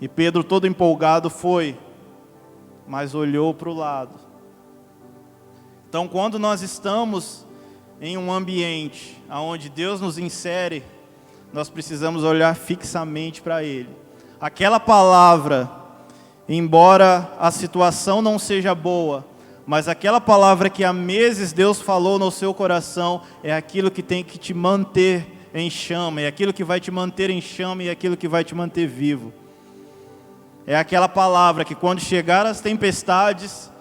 S1: E Pedro, todo empolgado, foi, mas olhou para o lado. Então, quando nós estamos em um ambiente onde Deus nos insere, nós precisamos olhar fixamente para Ele. Aquela palavra, embora a situação não seja boa, mas aquela palavra que há meses Deus falou no seu coração, é aquilo que tem que te manter em chama, é aquilo que vai te manter em chama e é aquilo que vai te manter vivo. É aquela palavra que quando chegar as tempestades,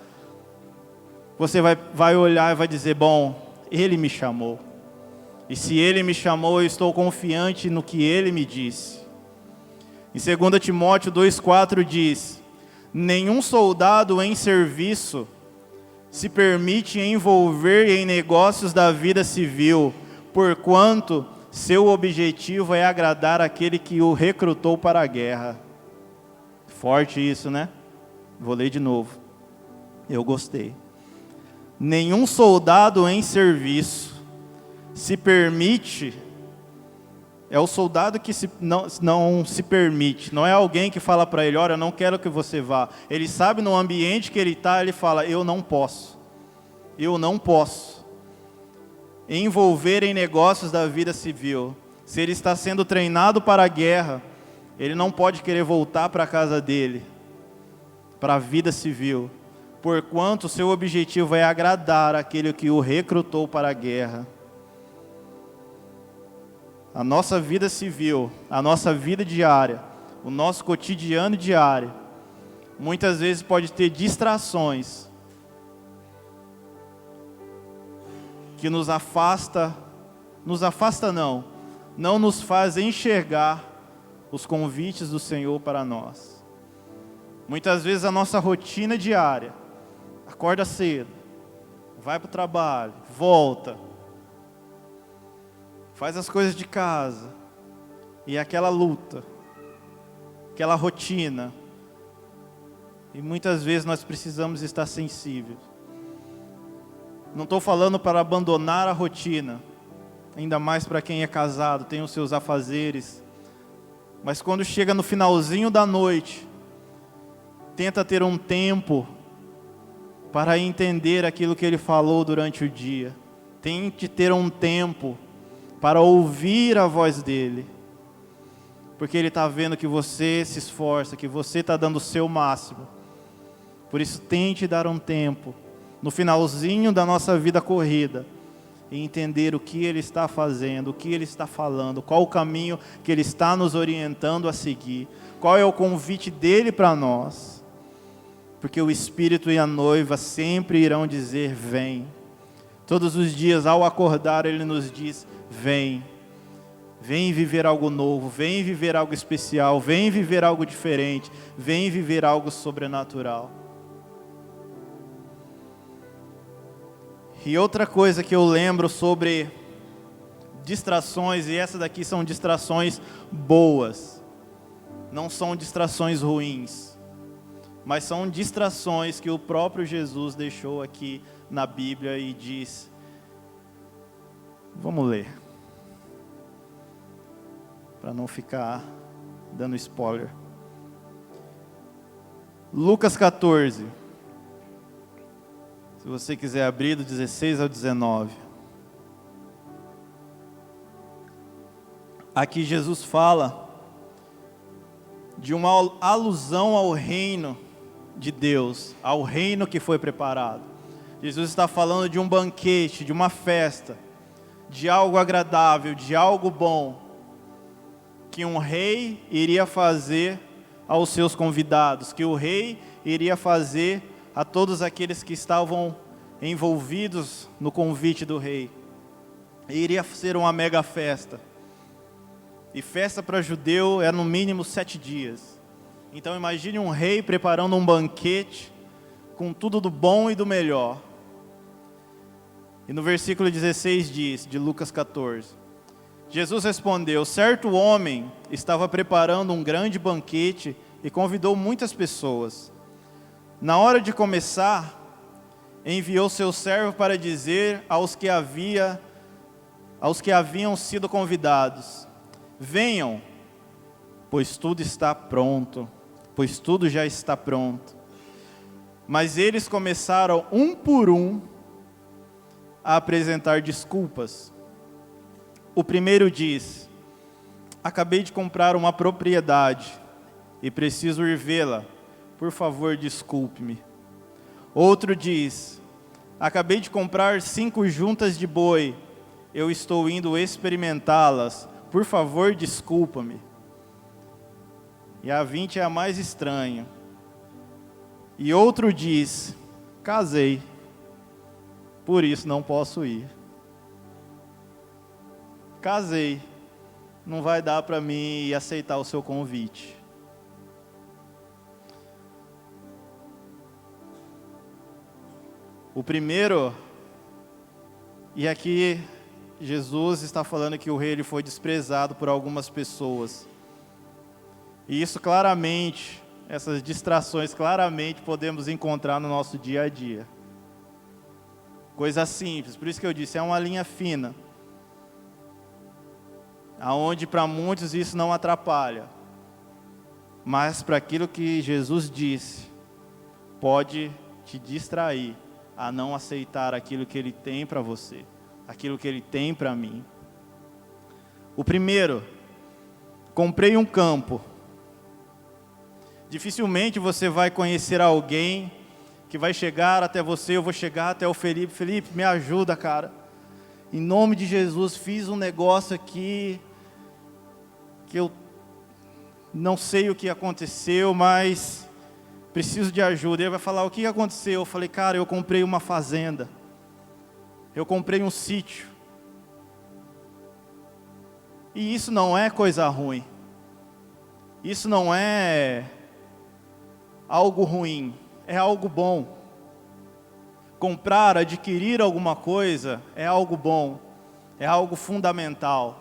S1: você vai olhar e vai dizer: bom, Ele me chamou. E se Ele me chamou, eu estou confiante no que Ele me disse. Em 2 Timóteo 2,4 diz: nenhum soldado em serviço se permite envolver em negócios da vida civil, porquanto seu objetivo é agradar aquele que o recrutou para a guerra. Forte isso, né? Vou ler de novo. Eu gostei. Nenhum soldado em serviço se permite, é o soldado que não se permite, não é alguém que fala para ele: olha, eu não quero que você vá. Ele sabe no ambiente que ele está, ele fala: eu não posso envolver em negócios da vida civil. Se ele está sendo treinado para a guerra, ele não pode querer voltar para a casa dele, para a vida civil, porquanto seu objetivo é agradar aquele que o recrutou para a guerra. A nossa vida civil, a nossa vida diária, o nosso cotidiano diário, muitas vezes pode ter distrações que não nos faz enxergar os convites do Senhor para nós. Muitas vezes a nossa rotina diária, acorda cedo, vai para o trabalho, volta, faz as coisas de casa, e aquela luta, aquela rotina, e muitas vezes nós precisamos estar sensíveis. Não estou falando para abandonar a rotina, ainda mais para quem é casado, tem os seus afazeres, mas quando chega no finalzinho da noite, tenta ter um tempo para entender aquilo que Ele falou durante o dia. Tente ter um tempo para ouvir a voz dEle, porque Ele está vendo que você se esforça, que você está dando o seu máximo. Por isso, tente dar um tempo no finalzinho da nossa vida corrida e entender o que Ele está fazendo, o que Ele está falando, qual o caminho que Ele está nos orientando a seguir, qual é o convite dEle para nós. Porque o Espírito e a noiva sempre irão dizer: vem. Todos os dias, ao acordar, Ele nos diz: vem. Vem viver algo novo, vem viver algo especial, vem viver algo diferente, vem viver algo sobrenatural. E outra coisa que eu lembro sobre distrações, e essa daqui são distrações boas, não são distrações ruins, mas são distrações que o próprio Jesus deixou aqui na Bíblia e diz. Vamos ler, para não ficar dando spoiler. Lucas 14, se você quiser abrir, do 16 ao 19. Aqui Jesus fala de uma alusão ao reino de Deus, ao reino que foi preparado. Jesus está falando de um banquete, de uma festa, de algo agradável, de algo bom, que um rei iria fazer aos seus convidados, que o rei iria fazer a todos aqueles que estavam envolvidos no convite do rei. E iria ser uma mega festa. E festa para judeu é no mínimo 7 dias. Então imagine um rei preparando um banquete com tudo do bom e do melhor. E no versículo 16 diz, de Lucas 14: Jesus respondeu: certo homem estava preparando um grande banquete e convidou muitas pessoas. Na hora de começar, enviou seu servo para dizer aos que haviam sido convidados: venham, pois tudo está pronto, pois tudo já está pronto. Mas eles começaram um por um a apresentar desculpas. O primeiro diz: acabei de comprar uma propriedade e preciso ir vê-la, por favor desculpe-me. Outro diz: acabei de comprar 5 juntas de boi, eu estou indo experimentá-las, por favor desculpa-me. E a 20 é a mais estranha. E outro diz: casei, por isso não posso ir. Casei, não vai dar para mim aceitar o seu convite. O primeiro, e aqui Jesus está falando que o rei ele foi desprezado por algumas pessoas. E isso claramente, essas distrações claramente podemos encontrar no nosso dia a dia. Coisa simples, por isso que eu disse, é uma linha fina. Aonde para muitos isso não atrapalha. Mas para aquilo que Jesus disse, pode te distrair a não aceitar aquilo que Ele tem para você, aquilo que Ele tem para mim. O primeiro, comprei um campo. Dificilmente você vai conhecer alguém que vai chegar até você, eu vou chegar até o Felipe. Felipe, me ajuda, cara. Em nome de Jesus, fiz um negócio aqui que eu não sei o que aconteceu, mas preciso de ajuda. Ele vai falar: o que aconteceu? Eu falei: cara, eu comprei uma fazenda. Eu comprei um sítio. E isso não é coisa ruim. Isso não é algo ruim. É algo bom. Comprar, adquirir alguma coisa é algo bom. É algo fundamental.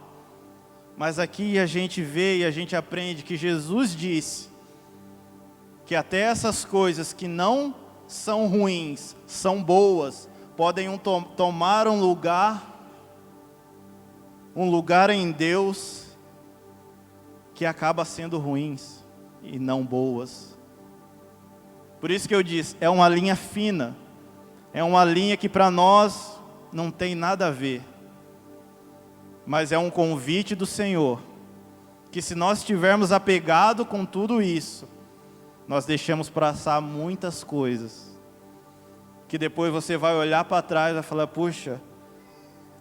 S1: Mas aqui a gente vê e a gente aprende que Jesus disse que até essas coisas que não são ruins, são boas, podem tomar um lugar em Deus que acaba sendo ruins e não boas. Por isso que eu disse, é uma linha fina, é uma linha que para nós não tem nada a ver. Mas é um convite do Senhor, que se nós estivermos apegados com tudo isso, nós deixamos passar muitas coisas, que depois você vai olhar para trás e vai falar: puxa,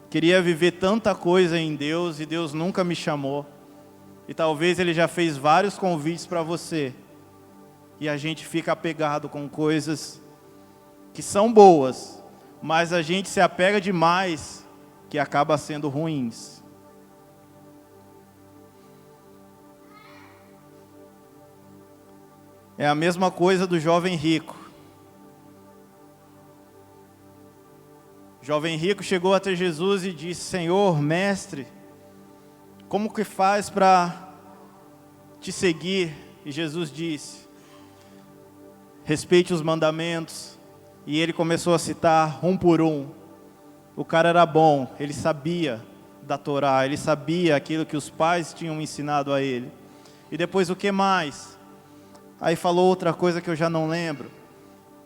S1: queria viver tanta coisa em Deus e Deus nunca me chamou. E talvez Ele já fez vários convites para você, e a gente fica apegado com coisas que são boas, mas a gente se apega demais que acaba sendo ruins. É a mesma coisa do jovem rico. O jovem rico chegou até Jesus e disse: Senhor, mestre, como que faz para te seguir? E Jesus disse: respeite os mandamentos. E ele começou a citar um por um. O cara era bom, ele sabia da Torá, ele sabia aquilo que os pais tinham ensinado a ele. E depois o que mais? Aí falou outra coisa que eu já não lembro.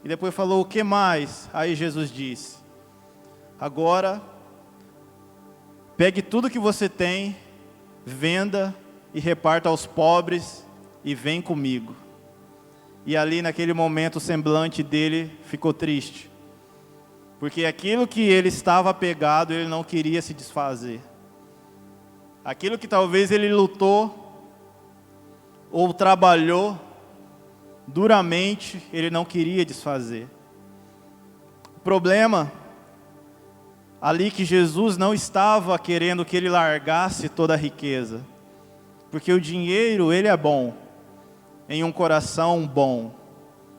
S1: E depois falou o que mais? Aí Jesus disse: agora, pegue tudo que você tem, venda e reparta aos pobres e vem comigo. E ali naquele momento o semblante dele ficou triste. Porque aquilo que ele estava apegado, ele não queria se desfazer. Aquilo que talvez ele lutou ou trabalhou duramente, ele não queria desfazer. O problema ali que Jesus não estava querendo que ele largasse toda a riqueza. Porque o dinheiro, ele é bom em um coração bom.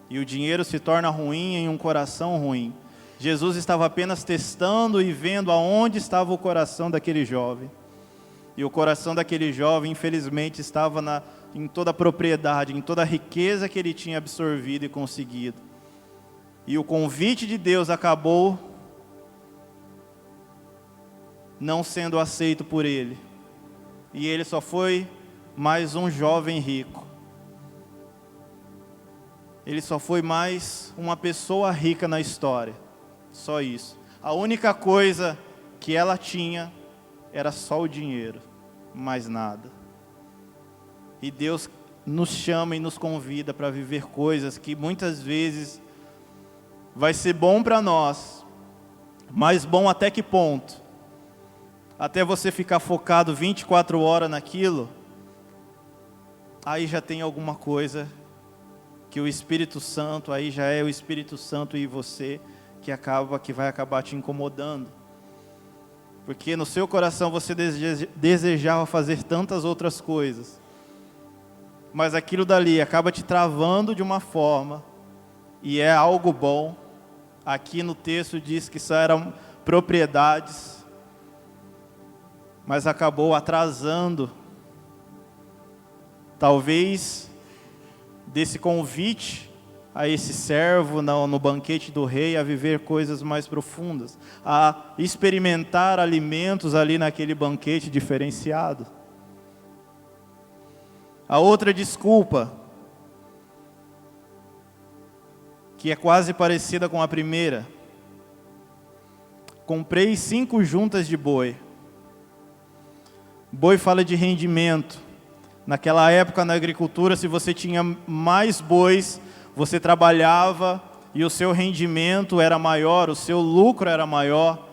S1: E o dinheiro se torna ruim em um coração ruim. Jesus estava apenas testando e vendo aonde estava o coração daquele jovem. E o coração daquele jovem, infelizmente, estava em toda a propriedade, em toda a riqueza que ele tinha absorvido e conseguido. E o convite de Deus acabou não sendo aceito por ele. E ele só foi mais um jovem rico. Ele só foi mais uma pessoa rica na história. Só isso. A única coisa que ela tinha era só o dinheiro, mais nada. E Deus nos chama e nos convida para viver coisas que muitas vezes vai ser bom para nós, mas bom até que ponto? Até você ficar focado 24 horas naquilo, aí já tem alguma coisa que o Espírito Santo, aí já é o Espírito Santo e você que vai acabar te incomodando. Porque no seu coração você desejava fazer tantas outras coisas, mas aquilo dali acaba te travando de uma forma, e é algo bom. Aqui no texto diz que só eram propriedades, mas acabou atrasando, talvez, desse convite a esse servo no banquete do rei, a viver coisas mais profundas, a experimentar alimentos ali naquele banquete diferenciado. A outra desculpa, que é quase parecida com a primeira: comprei 5 juntas de boi. Boi fala de rendimento. Naquela época na agricultura, se você tinha mais bois, você trabalhava e o seu rendimento era maior, o seu lucro era maior,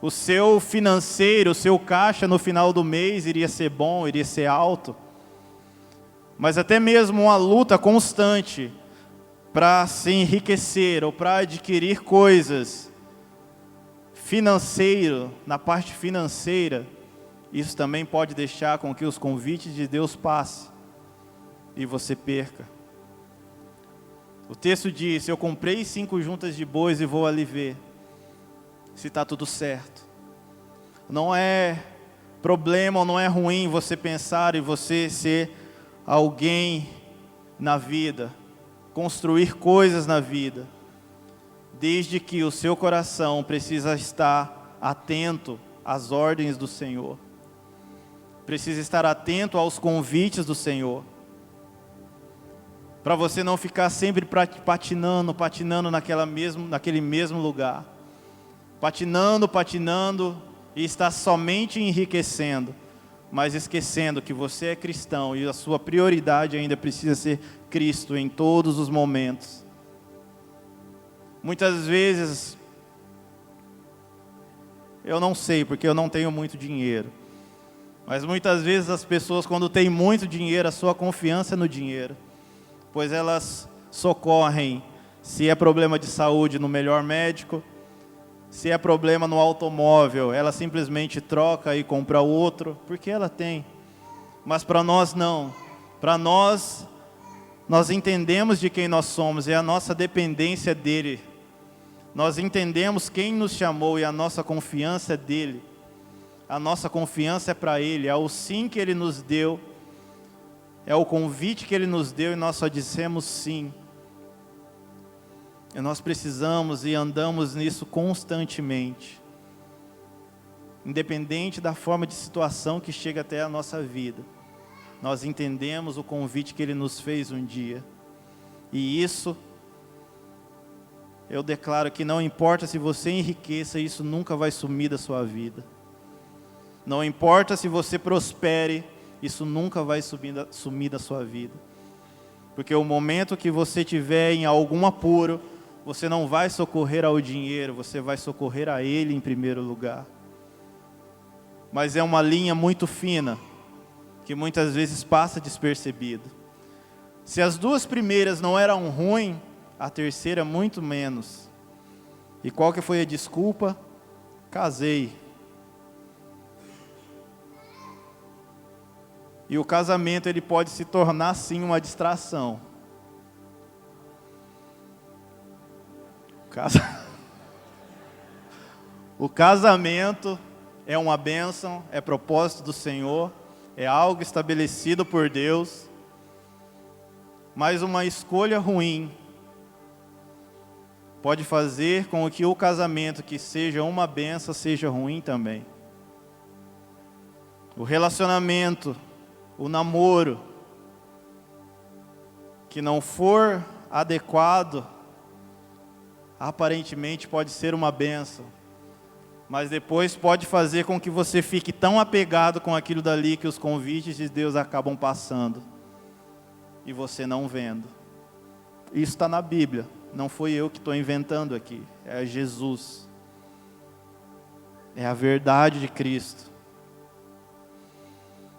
S1: o seu financeiro, o seu caixa no final do mês iria ser bom, iria ser alto. Mas até mesmo uma luta constante para se enriquecer ou para adquirir coisas na parte financeira, isso também pode deixar com que os convites de Deus passem e você perca. O texto diz: eu comprei 5 juntas de bois e vou ali ver se está tudo certo. Não é problema ou não é ruim você pensar em você ser alguém na vida, construir coisas na vida, desde que o seu coração precisa estar atento às ordens do Senhor, precisa estar atento aos convites do Senhor, para você não ficar sempre patinando naquele mesmo lugar, patinando e estar somente enriquecendo, mas esquecendo que você é cristão e a sua prioridade ainda precisa ser Cristo em todos os momentos. Muitas vezes, eu não sei porque eu não tenho muito dinheiro, mas muitas vezes as pessoas, quando têm muito dinheiro, a sua confiança é no dinheiro, pois elas socorrem, se é problema de saúde, no melhor médico, Se é problema no automóvel, ela simplesmente troca e compra outro, porque ela tem. Mas para nós não. Para nós entendemos de quem nós somos, é a nossa dependência dele. Nós entendemos quem nos chamou e a nossa confiança é dele. A nossa confiança é para ele, é o sim que ele nos deu, é o convite que ele nos deu e nós só dissemos sim. E nós precisamos e andamos nisso constantemente. Independente da forma de situação que chega até a nossa vida. Nós entendemos o convite que ele nos fez um dia. E isso, eu declaro que não importa se você enriqueça, isso nunca vai sumir da sua vida. Não importa se você prospere, isso nunca vai sumir da sua vida. Porque o momento que você tiver em algum apuro, você não vai socorrer ao dinheiro, você vai socorrer a ele em primeiro lugar. Mas é uma linha muito fina, que muitas vezes passa despercebido. Se as duas primeiras não eram ruins, a terceira muito menos. E qual que foi a desculpa? Casei. E o casamento ele pode se tornar sim uma distração. O casamento é uma bênção, é propósito do Senhor, é algo estabelecido por Deus, mas uma escolha ruim pode fazer com que o casamento que seja uma bênção seja ruim também. O relacionamento, o namoro, que não for adequado, aparentemente pode ser uma bênção, mas depois pode fazer com que você fique tão apegado com aquilo dali que os convites de Deus acabam passando e você não vendo. Isso está na Bíblia, não foi eu que estou inventando aqui, é Jesus, é a verdade de Cristo.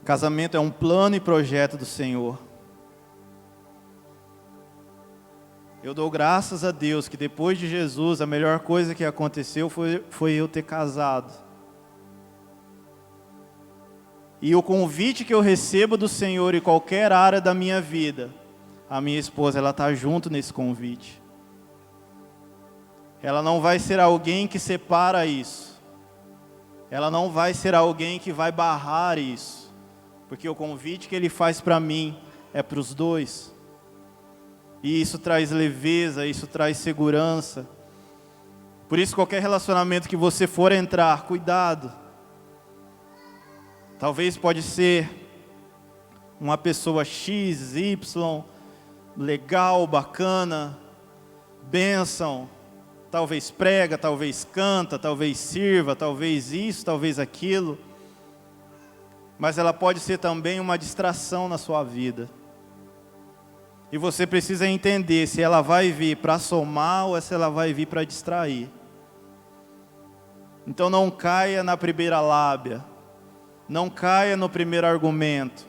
S1: Casamento é um plano e projeto do Senhor. Eu dou graças a Deus que depois de Jesus, a melhor coisa que aconteceu foi eu ter casado. E o convite que eu recebo do Senhor em qualquer área da minha vida, a minha esposa, ela está junto nesse convite. Ela não vai ser alguém que separa isso. Ela não vai ser alguém que vai barrar isso. Porque o convite que Ele faz para mim é para os dois. E isso traz leveza, isso traz segurança. Por isso, qualquer relacionamento que você for entrar, cuidado. Talvez pode ser uma pessoa X, Y, legal, bacana, bênção. Talvez prega, talvez canta, talvez sirva, talvez isso, talvez aquilo. Mas ela pode ser também uma distração na sua vida. E você precisa entender se ela vai vir para somar ou se ela vai vir para distrair. Então não caia na primeira lábia. Não caia no primeiro argumento.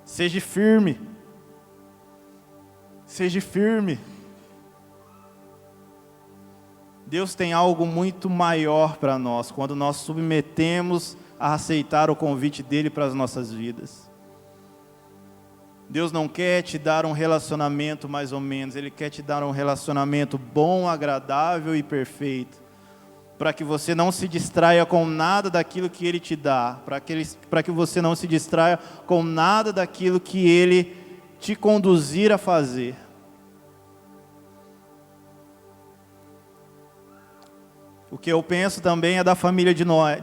S1: Seja firme. Seja firme. Deus tem algo muito maior para nós quando nós submetemos a aceitar o convite dEle para as nossas vidas. Deus não quer te dar um relacionamento mais ou menos, Ele quer te dar um relacionamento bom, agradável e perfeito, para que você não se distraia com nada daquilo que Ele te dá, para que você não se distraia com nada daquilo que Ele te conduzir a fazer. O que eu penso também é da família de Noé.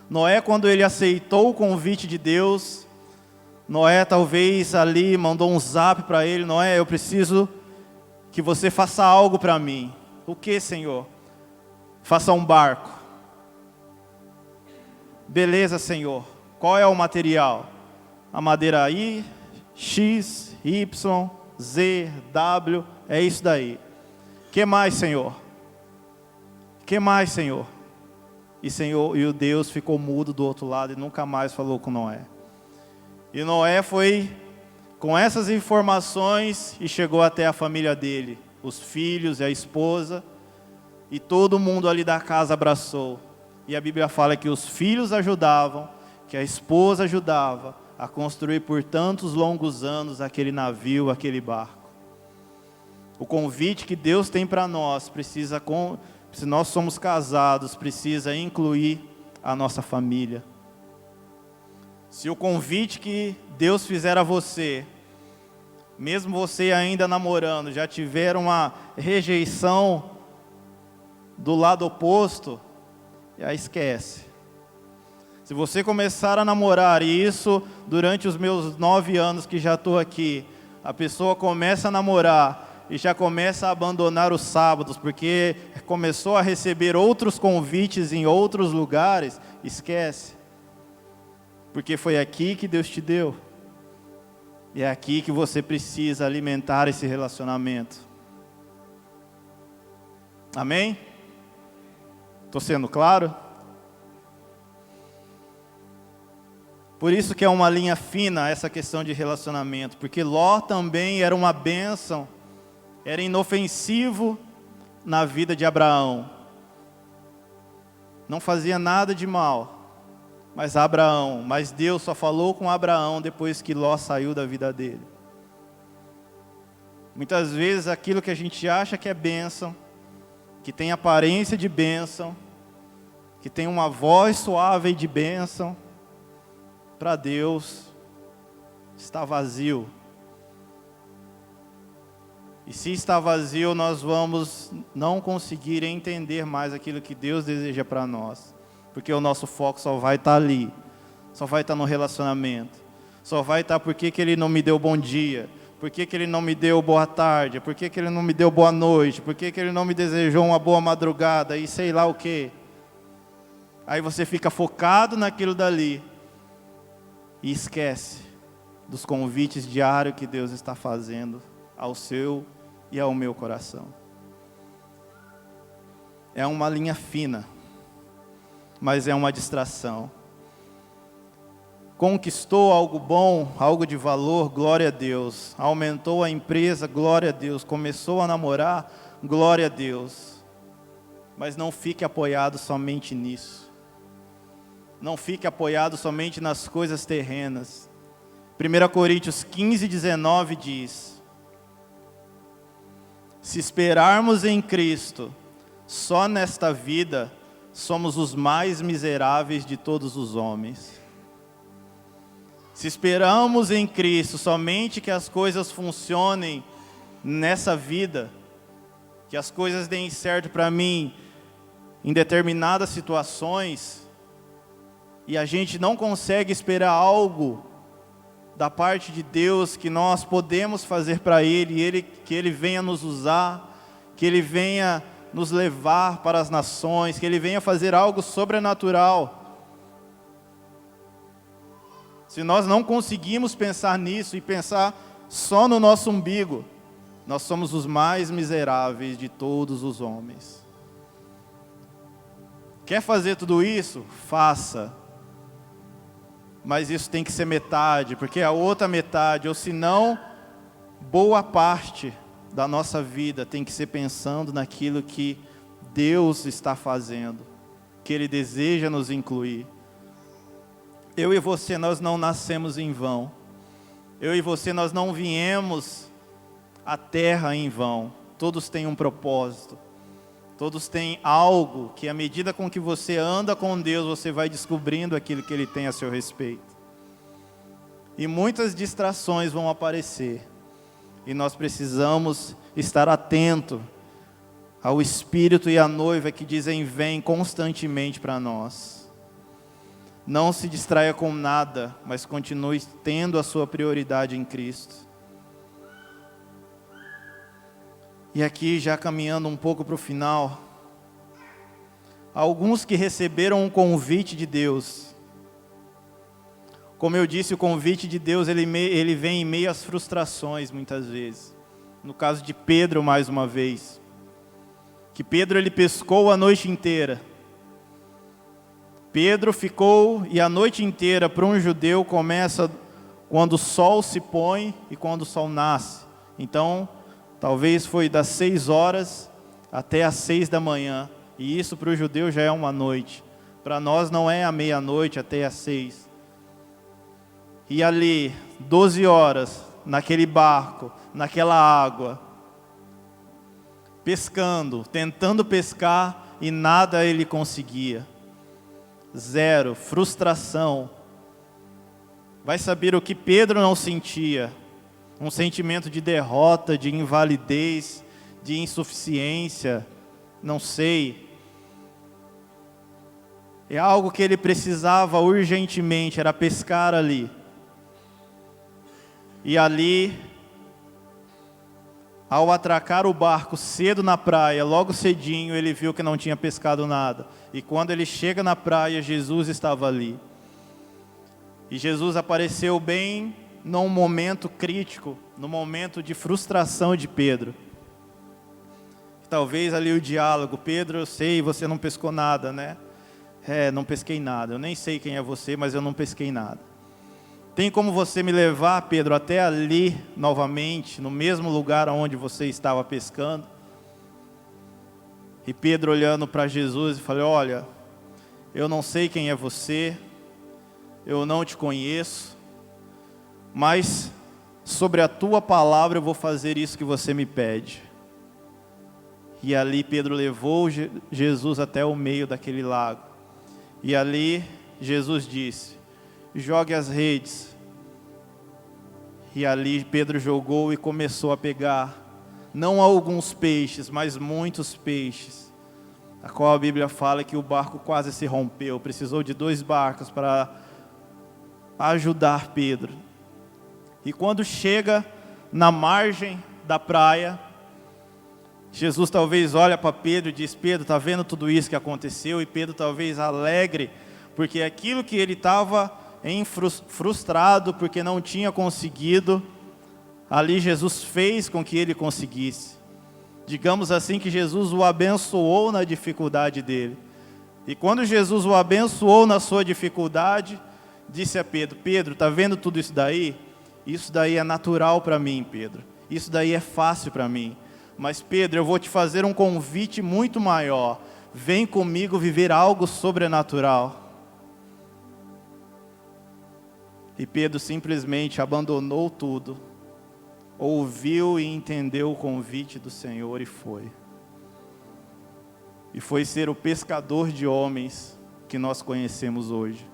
S1: Noé, quando ele aceitou o convite de Deus, Noé talvez ali mandou um zap para ele: Noé, eu preciso que você faça algo para mim. O que, Senhor? Faça um barco. Beleza, Senhor. Qual é o material? A madeira I, X, Y, Z, W, é isso daí. Que mais, Senhor? Que mais, Senhor? E o Deus ficou mudo do outro lado e nunca mais falou com Noé. E Noé foi com essas informações e chegou até a família dele, os filhos e a esposa. E todo mundo ali da casa abraçou. E a Bíblia fala que os filhos ajudavam, que a esposa ajudava a construir por tantos longos anos aquele navio, aquele barco. O convite que Deus tem para nós precisa, se nós somos casados, precisa incluir a nossa família. Se o convite que Deus fizer a você, mesmo você ainda namorando, já tiver uma rejeição do lado oposto, já esquece. Se você começar a namorar, e isso durante os meus 9 anos que já estou aqui, a pessoa começa a namorar e já começa a abandonar os sábados, porque começou a receber outros convites em outros lugares, esquece. Porque foi aqui que Deus te deu. E é aqui que você precisa alimentar esse relacionamento. Amém? Estou sendo claro? Por isso que é uma linha fina essa questão de relacionamento. Porque Ló também era uma bênção, era inofensivo na vida de Abraão. Não fazia nada de mal. Mas Deus só falou com Abraão depois que Ló saiu da vida dele. Muitas vezes aquilo que a gente acha que é bênção, que tem aparência de bênção, que tem uma voz suave de bênção, para Deus está vazio. E se está vazio, nós vamos não conseguir entender mais aquilo que Deus deseja para nós. Porque o nosso foco só vai estar ali, só vai estar no relacionamento, só vai estar por que Ele não me deu bom dia, por que Ele não me deu boa tarde, por que Ele não me deu boa noite, por que Ele não me desejou uma boa madrugada e sei lá o quê. Aí você fica focado naquilo dali e esquece dos convites diários que Deus está fazendo ao seu e ao meu coração. É uma linha fina, mas é uma distração. Conquistou algo bom, algo de valor, glória a Deus. Aumentou a empresa, glória a Deus. Começou a namorar, glória a Deus. Mas não fique apoiado somente nisso. Não fique apoiado somente nas coisas terrenas. 1 Coríntios 15:19 diz: se esperarmos em Cristo, só nesta vida, somos os mais miseráveis de todos os homens. Se esperamos em Cristo somente que as coisas funcionem nessa vida, que as coisas deem certo para mim em determinadas situações, e a gente não consegue esperar algo da parte de Deus que nós podemos fazer para Ele, que Ele venha nos usar, que Ele venha nos levar para as nações, que Ele venha fazer algo sobrenatural. Se nós não conseguimos pensar nisso e pensar só no nosso umbigo, nós somos os mais miseráveis de todos os homens. Quer fazer tudo isso? Faça. Mas isso tem que ser metade, porque a outra metade, ou se não, boa parte da nossa vida tem que ser pensando naquilo que Deus está fazendo, que Ele deseja nos incluir. Eu e você, nós não nascemos em vão. Eu e você, nós não viemos à terra em vão. Todos têm um propósito. Todos têm algo que, à medida com que você anda com Deus, você vai descobrindo aquilo que Ele tem a seu respeito. E muitas distrações vão aparecer. E nós precisamos estar atento ao Espírito e à noiva que dizem vem constantemente para nós. Não se distraia com nada, mas continue tendo a sua prioridade em Cristo. E aqui, já caminhando um pouco para o final, alguns que receberam um convite de Deus. Como eu disse, o convite de Deus, ele vem em meio às frustrações, muitas vezes. No caso de Pedro, mais uma vez. Que Pedro, ele pescou a noite inteira. Pedro ficou, e a noite inteira, para um judeu, começa quando o sol se põe e quando o sol nasce. Então, talvez foi das 6 horas até às 6 da manhã. E isso para o judeu já é uma noite. Para nós não é a meia-noite até às 6. E ali, 12 horas, naquele barco, naquela água, pescando, tentando pescar, e nada ele conseguia. Zero, frustração. Vai saber o que Pedro não sentia. Um sentimento de derrota, de invalidez, de insuficiência, não sei. É algo que ele precisava urgentemente, era pescar ali. E ali, ao atracar o barco cedo na praia, logo cedinho, ele viu que não tinha pescado nada. E quando ele chega na praia, Jesus estava ali. E Jesus apareceu bem num momento crítico, no momento de frustração de Pedro. Talvez ali o diálogo: Pedro, eu sei, você não pescou nada, né? Não pesquei nada. Eu nem sei quem é você, mas eu não pesquei nada. Tem como você me levar, Pedro, até ali novamente, no mesmo lugar onde você estava pescando? E Pedro olhando para Jesus e falou: olha, eu não sei quem é você, eu não te conheço, mas sobre a tua palavra eu vou fazer isso que você me pede. E ali Pedro levou Jesus até o meio daquele lago. E ali Jesus disse: jogue as redes. E ali Pedro jogou e começou a pegar, não alguns peixes, mas muitos peixes. A qual a Bíblia fala que o barco quase se rompeu. Precisou de 2 barcos para ajudar Pedro. E quando chega na margem da praia, Jesus talvez olha para Pedro e diz: Pedro, está vendo tudo isso que aconteceu? E Pedro talvez alegre, porque aquilo que ele estava frustrado, porque não tinha conseguido, ali Jesus fez com que ele conseguisse. Digamos assim que Jesus o abençoou na dificuldade dele. E quando Jesus o abençoou na sua dificuldade, disse a Pedro: Pedro, está vendo tudo isso daí? Isso daí é natural para mim, Pedro. Isso daí é fácil para mim. Mas Pedro, eu vou te fazer um convite muito maior. Vem comigo viver algo sobrenatural. E Pedro simplesmente abandonou tudo, ouviu e entendeu o convite do Senhor e foi. E foi ser o pescador de homens que nós conhecemos hoje.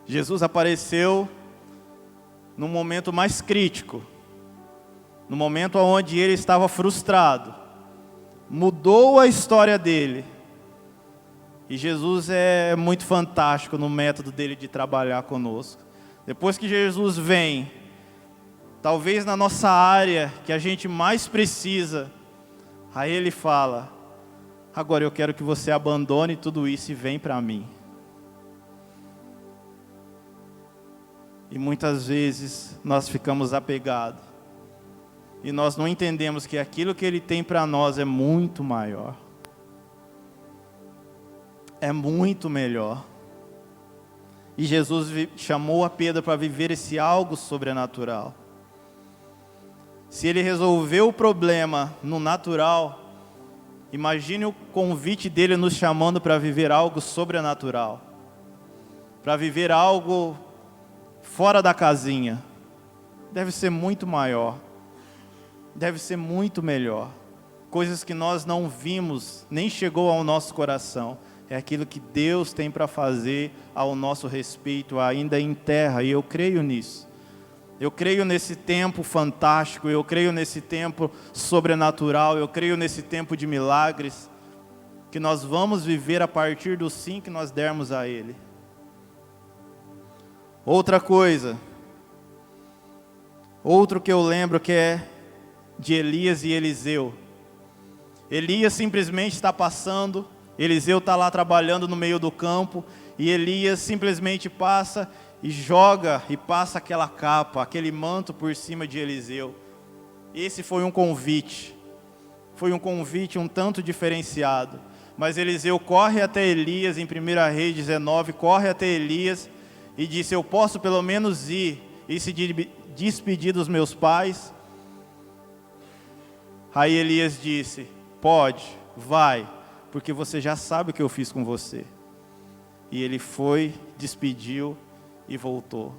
S1: Jesus apareceu no momento mais crítico, no momento onde ele estava frustrado, mudou a história dele. E Jesus é muito fantástico no método dele de trabalhar conosco. Depois que Jesus vem, talvez na nossa área que a gente mais precisa, aí ele fala: agora eu quero que você abandone tudo isso e vem para mim. E muitas vezes nós ficamos apegados. E nós não entendemos que aquilo que ele tem para nós é muito maior. É muito melhor. E Jesus chamou a Pedro para viver esse algo sobrenatural. Se ele resolveu o problema no natural, imagine o convite dele nos chamando para viver algo sobrenatural. Para viver algo fora da casinha. Deve ser muito maior. Deve ser muito melhor. Coisas que nós não vimos, nem chegou ao nosso coração. É aquilo que Deus tem para fazer ao nosso respeito ainda em terra, e eu creio nisso. Eu creio nesse tempo fantástico, eu creio nesse tempo sobrenatural, eu creio nesse tempo de milagres, que nós vamos viver a partir do sim que nós dermos a Ele. Outra coisa, outro que eu lembro que é de Elias e Eliseu. Elias simplesmente está passando, Eliseu está lá trabalhando no meio do campo, e Elias simplesmente passa e joga e passa aquela capa, aquele manto por cima de Eliseu. Esse foi um convite um tanto diferenciado. Mas Eliseu corre até Elias, em 1 Reis 19, corre até Elias e disse: eu posso pelo menos ir e se despedir dos meus pais? Aí Elias disse: Pode, vai, porque você já sabe o que eu fiz com você. E ele foi, despediu e voltou.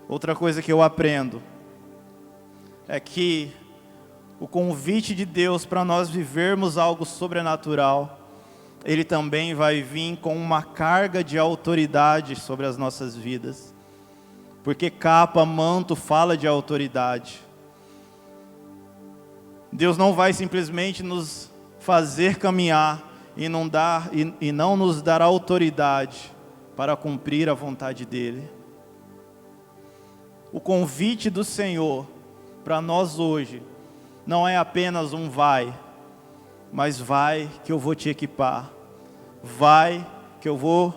S1: Outra coisa que eu aprendo é que o convite de Deus para nós vivermos algo sobrenatural, ele também vai vir com uma carga de autoridade sobre as nossas vidas. Porque capa, manto fala de autoridade. Deus não vai simplesmente nos fazer caminhar e não nos dar autoridade para cumprir a vontade dEle. O convite do Senhor para nós hoje não é apenas um vai, mas vai que eu vou te equipar, vai que eu vou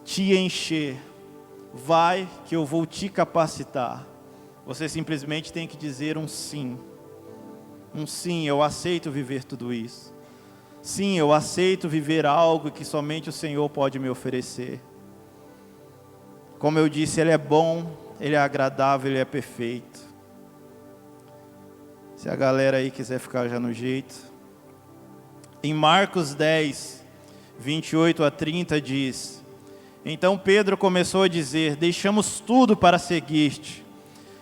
S1: te encher, vai que eu vou te capacitar. Você simplesmente tem que dizer um sim. Um sim, eu aceito viver tudo isso. Sim, eu aceito viver algo que somente o Senhor pode me oferecer. Como eu disse, Ele é bom, Ele é agradável, Ele é perfeito. Se a galera aí quiser ficar já no jeito. Em Marcos 10, 28 a 30 diz: Então Pedro começou a dizer: Deixamos tudo para seguir-te.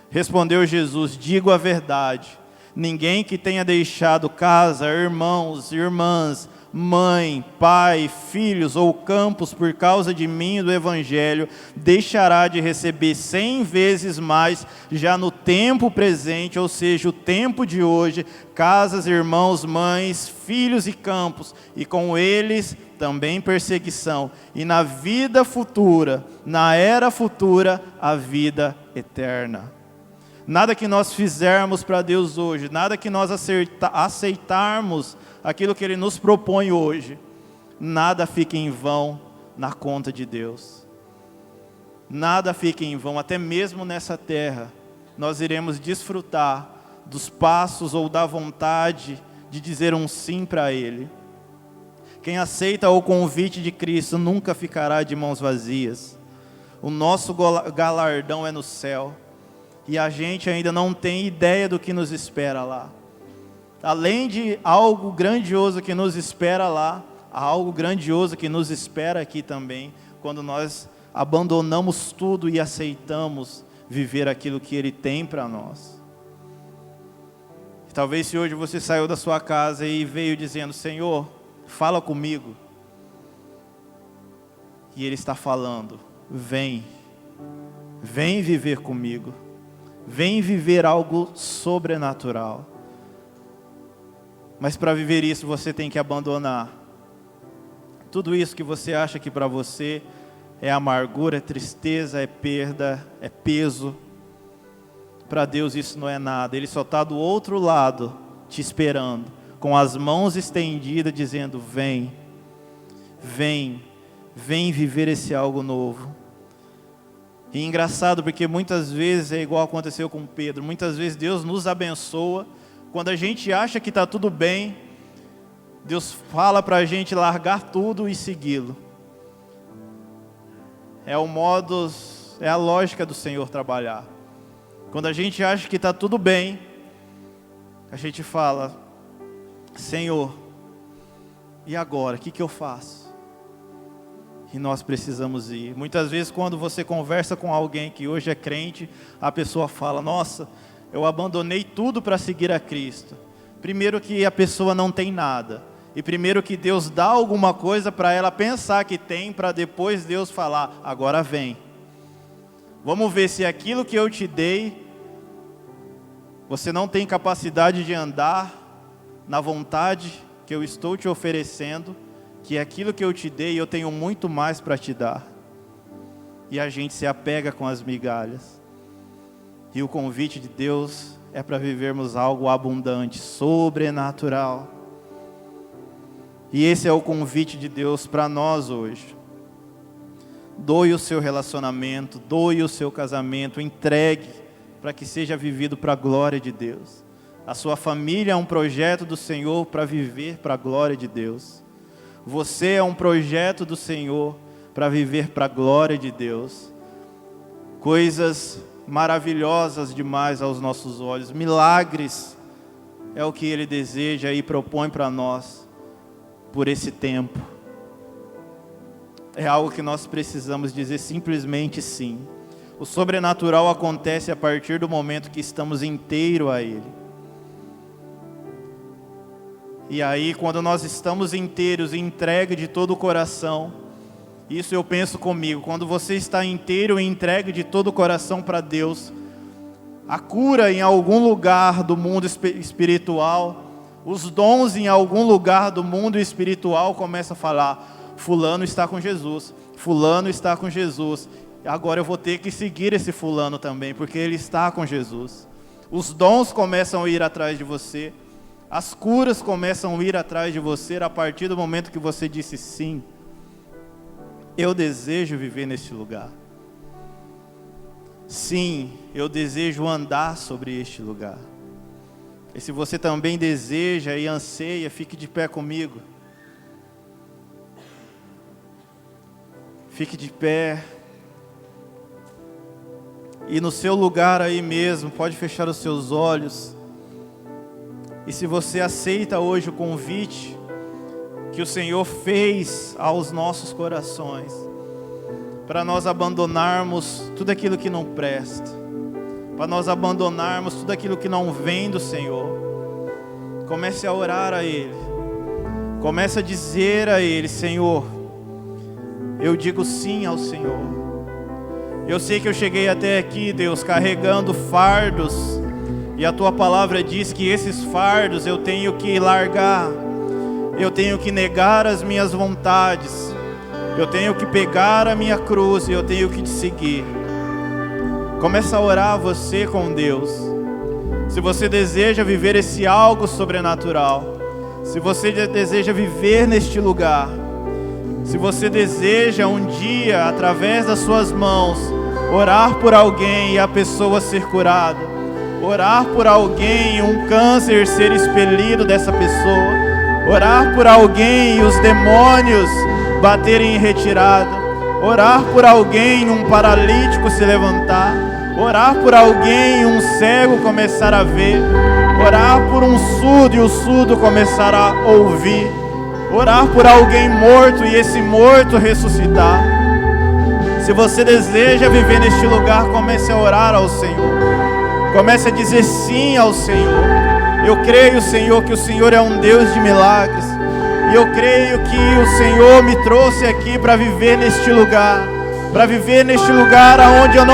S1: Respondeu Jesus: Digo a verdade. Ninguém que tenha deixado casa, irmãos, irmãs, mãe, pai, filhos ou campos por causa de mim e do Evangelho, deixará de receber 100 vezes mais já no tempo presente, ou seja, o tempo de hoje, casas, irmãos, mães, filhos e campos, e com eles também perseguição, e na vida futura, na era futura, a vida eterna. Nada que nós fizermos para Deus hoje, nada que nós aceitarmos aquilo que Ele nos propõe hoje, nada fica em vão na conta de Deus. Nada fica em vão, até mesmo nessa terra, nós iremos desfrutar dos passos ou da vontade de dizer um sim para Ele. Quem aceita o convite de Cristo nunca ficará de mãos vazias. O nosso galardão é no céu. E a gente ainda não tem ideia do que nos espera lá. Além de algo grandioso que nos espera lá, há algo grandioso que nos espera aqui também, quando nós abandonamos tudo e aceitamos viver aquilo que Ele tem para nós. Talvez se hoje você saiu da sua casa e veio dizendo: Senhor, fala comigo. E Ele está falando: vem viver comigo. Vem viver algo sobrenatural. Mas para viver isso você tem que abandonar tudo isso que você acha que para você é amargura, é tristeza, é perda, é peso. Para Deus isso não é nada. Ele só está do outro lado te esperando, com as mãos estendidas, dizendo: vem viver esse algo novo. E engraçado porque muitas vezes é igual aconteceu com Pedro. Muitas vezes Deus nos abençoa. Quando a gente acha que está tudo bem, Deus fala para a gente largar tudo e segui-lo. É a lógica do Senhor trabalhar. Quando a gente acha que está tudo bem, a gente fala: Senhor, e agora? O que eu faço? E nós precisamos ir. Muitas vezes quando você conversa com alguém que hoje é crente, a pessoa fala: nossa, eu abandonei tudo para seguir a Cristo. Primeiro que a pessoa não tem nada. E primeiro que Deus dá alguma coisa para ela pensar que tem, para depois Deus falar: agora vem. Vamos ver se aquilo que eu te dei, você não tem capacidade de andar na vontade que eu estou te oferecendo, que aquilo que eu te dei, eu tenho muito mais para te dar. E a gente se apega com as migalhas. E o convite de Deus é para vivermos algo abundante, sobrenatural. E esse é o convite de Deus para nós hoje. Doe o seu relacionamento, doe o seu casamento, entregue para que seja vivido para a glória de Deus. A sua família é um projeto do Senhor para viver para a glória de Deus. Você é um projeto do Senhor para viver para a glória de Deus. Coisas maravilhosas demais aos nossos olhos, milagres é o que Ele deseja e propõe para nós por esse tempo. É algo que nós precisamos dizer simplesmente sim. O sobrenatural acontece a partir do momento que estamos inteiros a Ele. E aí, quando nós estamos inteiros e entregue de todo o coração, isso eu penso comigo, quando você está inteiro e entregue de todo o coração para Deus, a cura em algum lugar do mundo espiritual, os dons em algum lugar do mundo espiritual começam a falar: fulano está com Jesus, fulano está com Jesus, agora eu vou ter que seguir esse fulano também, porque ele está com Jesus. Os dons começam a ir atrás de você, as curas começam a ir atrás de você, a partir do momento que você disse sim. Eu desejo viver neste lugar. Sim, eu desejo andar sobre este lugar. E se você também deseja e anseia, fique de pé comigo. Fique de pé. E no seu lugar aí mesmo, pode fechar os seus olhos. E se você aceita hoje o convite que o Senhor fez aos nossos corações, para nós abandonarmos tudo aquilo que não presta, para nós abandonarmos tudo aquilo que não vem do Senhor, comece a orar a Ele, comece a dizer a Ele: Senhor, eu digo sim ao Senhor. Eu sei que eu cheguei até aqui, Deus, carregando fardos, e a Tua palavra diz que esses fardos eu tenho que largar, eu tenho que negar as minhas vontades, eu tenho que pegar a minha cruz e eu tenho que te seguir. Começa a orar você com Deus. Se você deseja viver esse algo sobrenatural, se você deseja viver neste lugar, se você deseja um dia, através das suas mãos, orar por alguém e a pessoa ser curada, orar por alguém e um câncer ser expelido dessa pessoa, orar por alguém e os demônios baterem em retirada, orar por alguém e um paralítico se levantar, orar por alguém e um cego começar a ver, orar por um surdo e o surdo começar a ouvir, orar por alguém morto e esse morto ressuscitar. Se você deseja viver neste lugar, comece a orar ao Senhor, comece a dizer sim ao Senhor. Eu creio, Senhor, que o Senhor é um Deus de milagres. E eu creio que o Senhor me trouxe aqui para viver neste lugar. Para viver neste lugar onde eu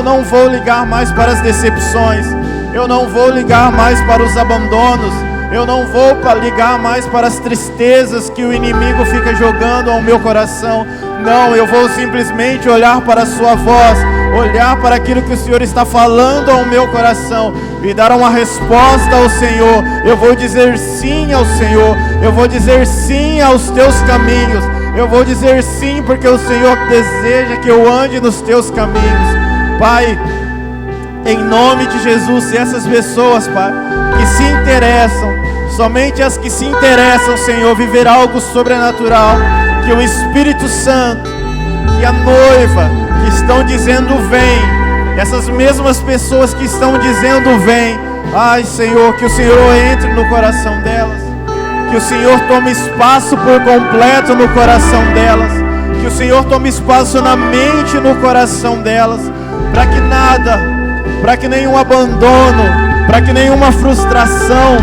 S1: não vou ligar mais para as decepções. Eu não vou ligar mais para os abandonos. Eu não vou ligar mais para as tristezas que o inimigo fica jogando ao meu coração. Não, eu vou simplesmente olhar para a sua voz, olhar para aquilo que o Senhor está falando ao meu coração e dar uma resposta ao Senhor. Eu vou dizer sim ao Senhor, eu vou dizer sim aos teus caminhos, eu vou dizer sim porque o Senhor deseja que eu ande nos teus caminhos. Pai, em nome de Jesus, se essas pessoas, Pai, que se interessam, somente as que se interessam, Senhor, viver algo sobrenatural, que o Espírito Santo, que a noiva, que estão dizendo vem, essas mesmas pessoas que estão dizendo vem, ai Senhor, que o Senhor entre no coração delas, que o Senhor tome espaço por completo no coração delas, que o Senhor tome espaço na mente e no coração delas, para que nada, para que nenhum abandono, para que nenhuma frustração,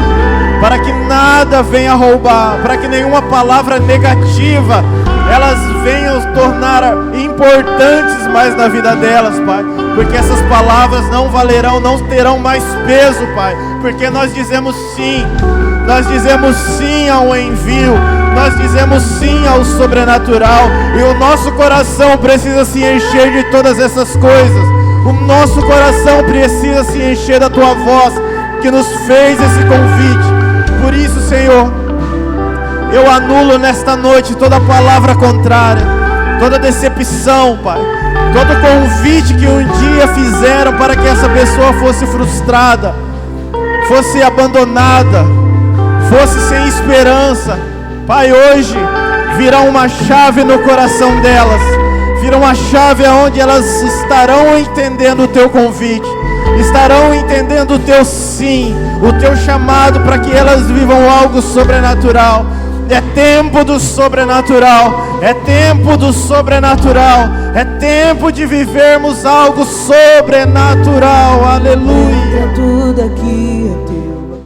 S1: para que nada venha roubar, para que nenhuma palavra negativa elas venham tornar importantes mais na vida delas, Pai, porque essas palavras não valerão, não terão mais peso, Pai, porque nós dizemos sim ao envio, nós dizemos sim ao sobrenatural, e o nosso coração precisa se encher de todas essas coisas, o nosso coração precisa se encher da Tua voz, que nos fez esse convite. Por isso, Senhor, eu anulo nesta noite toda palavra contrária, toda decepção, Pai, todo convite que um dia fizeram para que essa pessoa fosse frustrada, fosse abandonada, fosse sem esperança. Pai, hoje virá uma chave no coração delas, virá uma chave onde elas estarão entendendo o Teu convite, estarão entendendo o teu sim, o teu chamado para que elas vivam algo sobrenatural. É tempo do sobrenatural, é tempo do sobrenatural, é tempo de vivermos algo sobrenatural. Aleluia.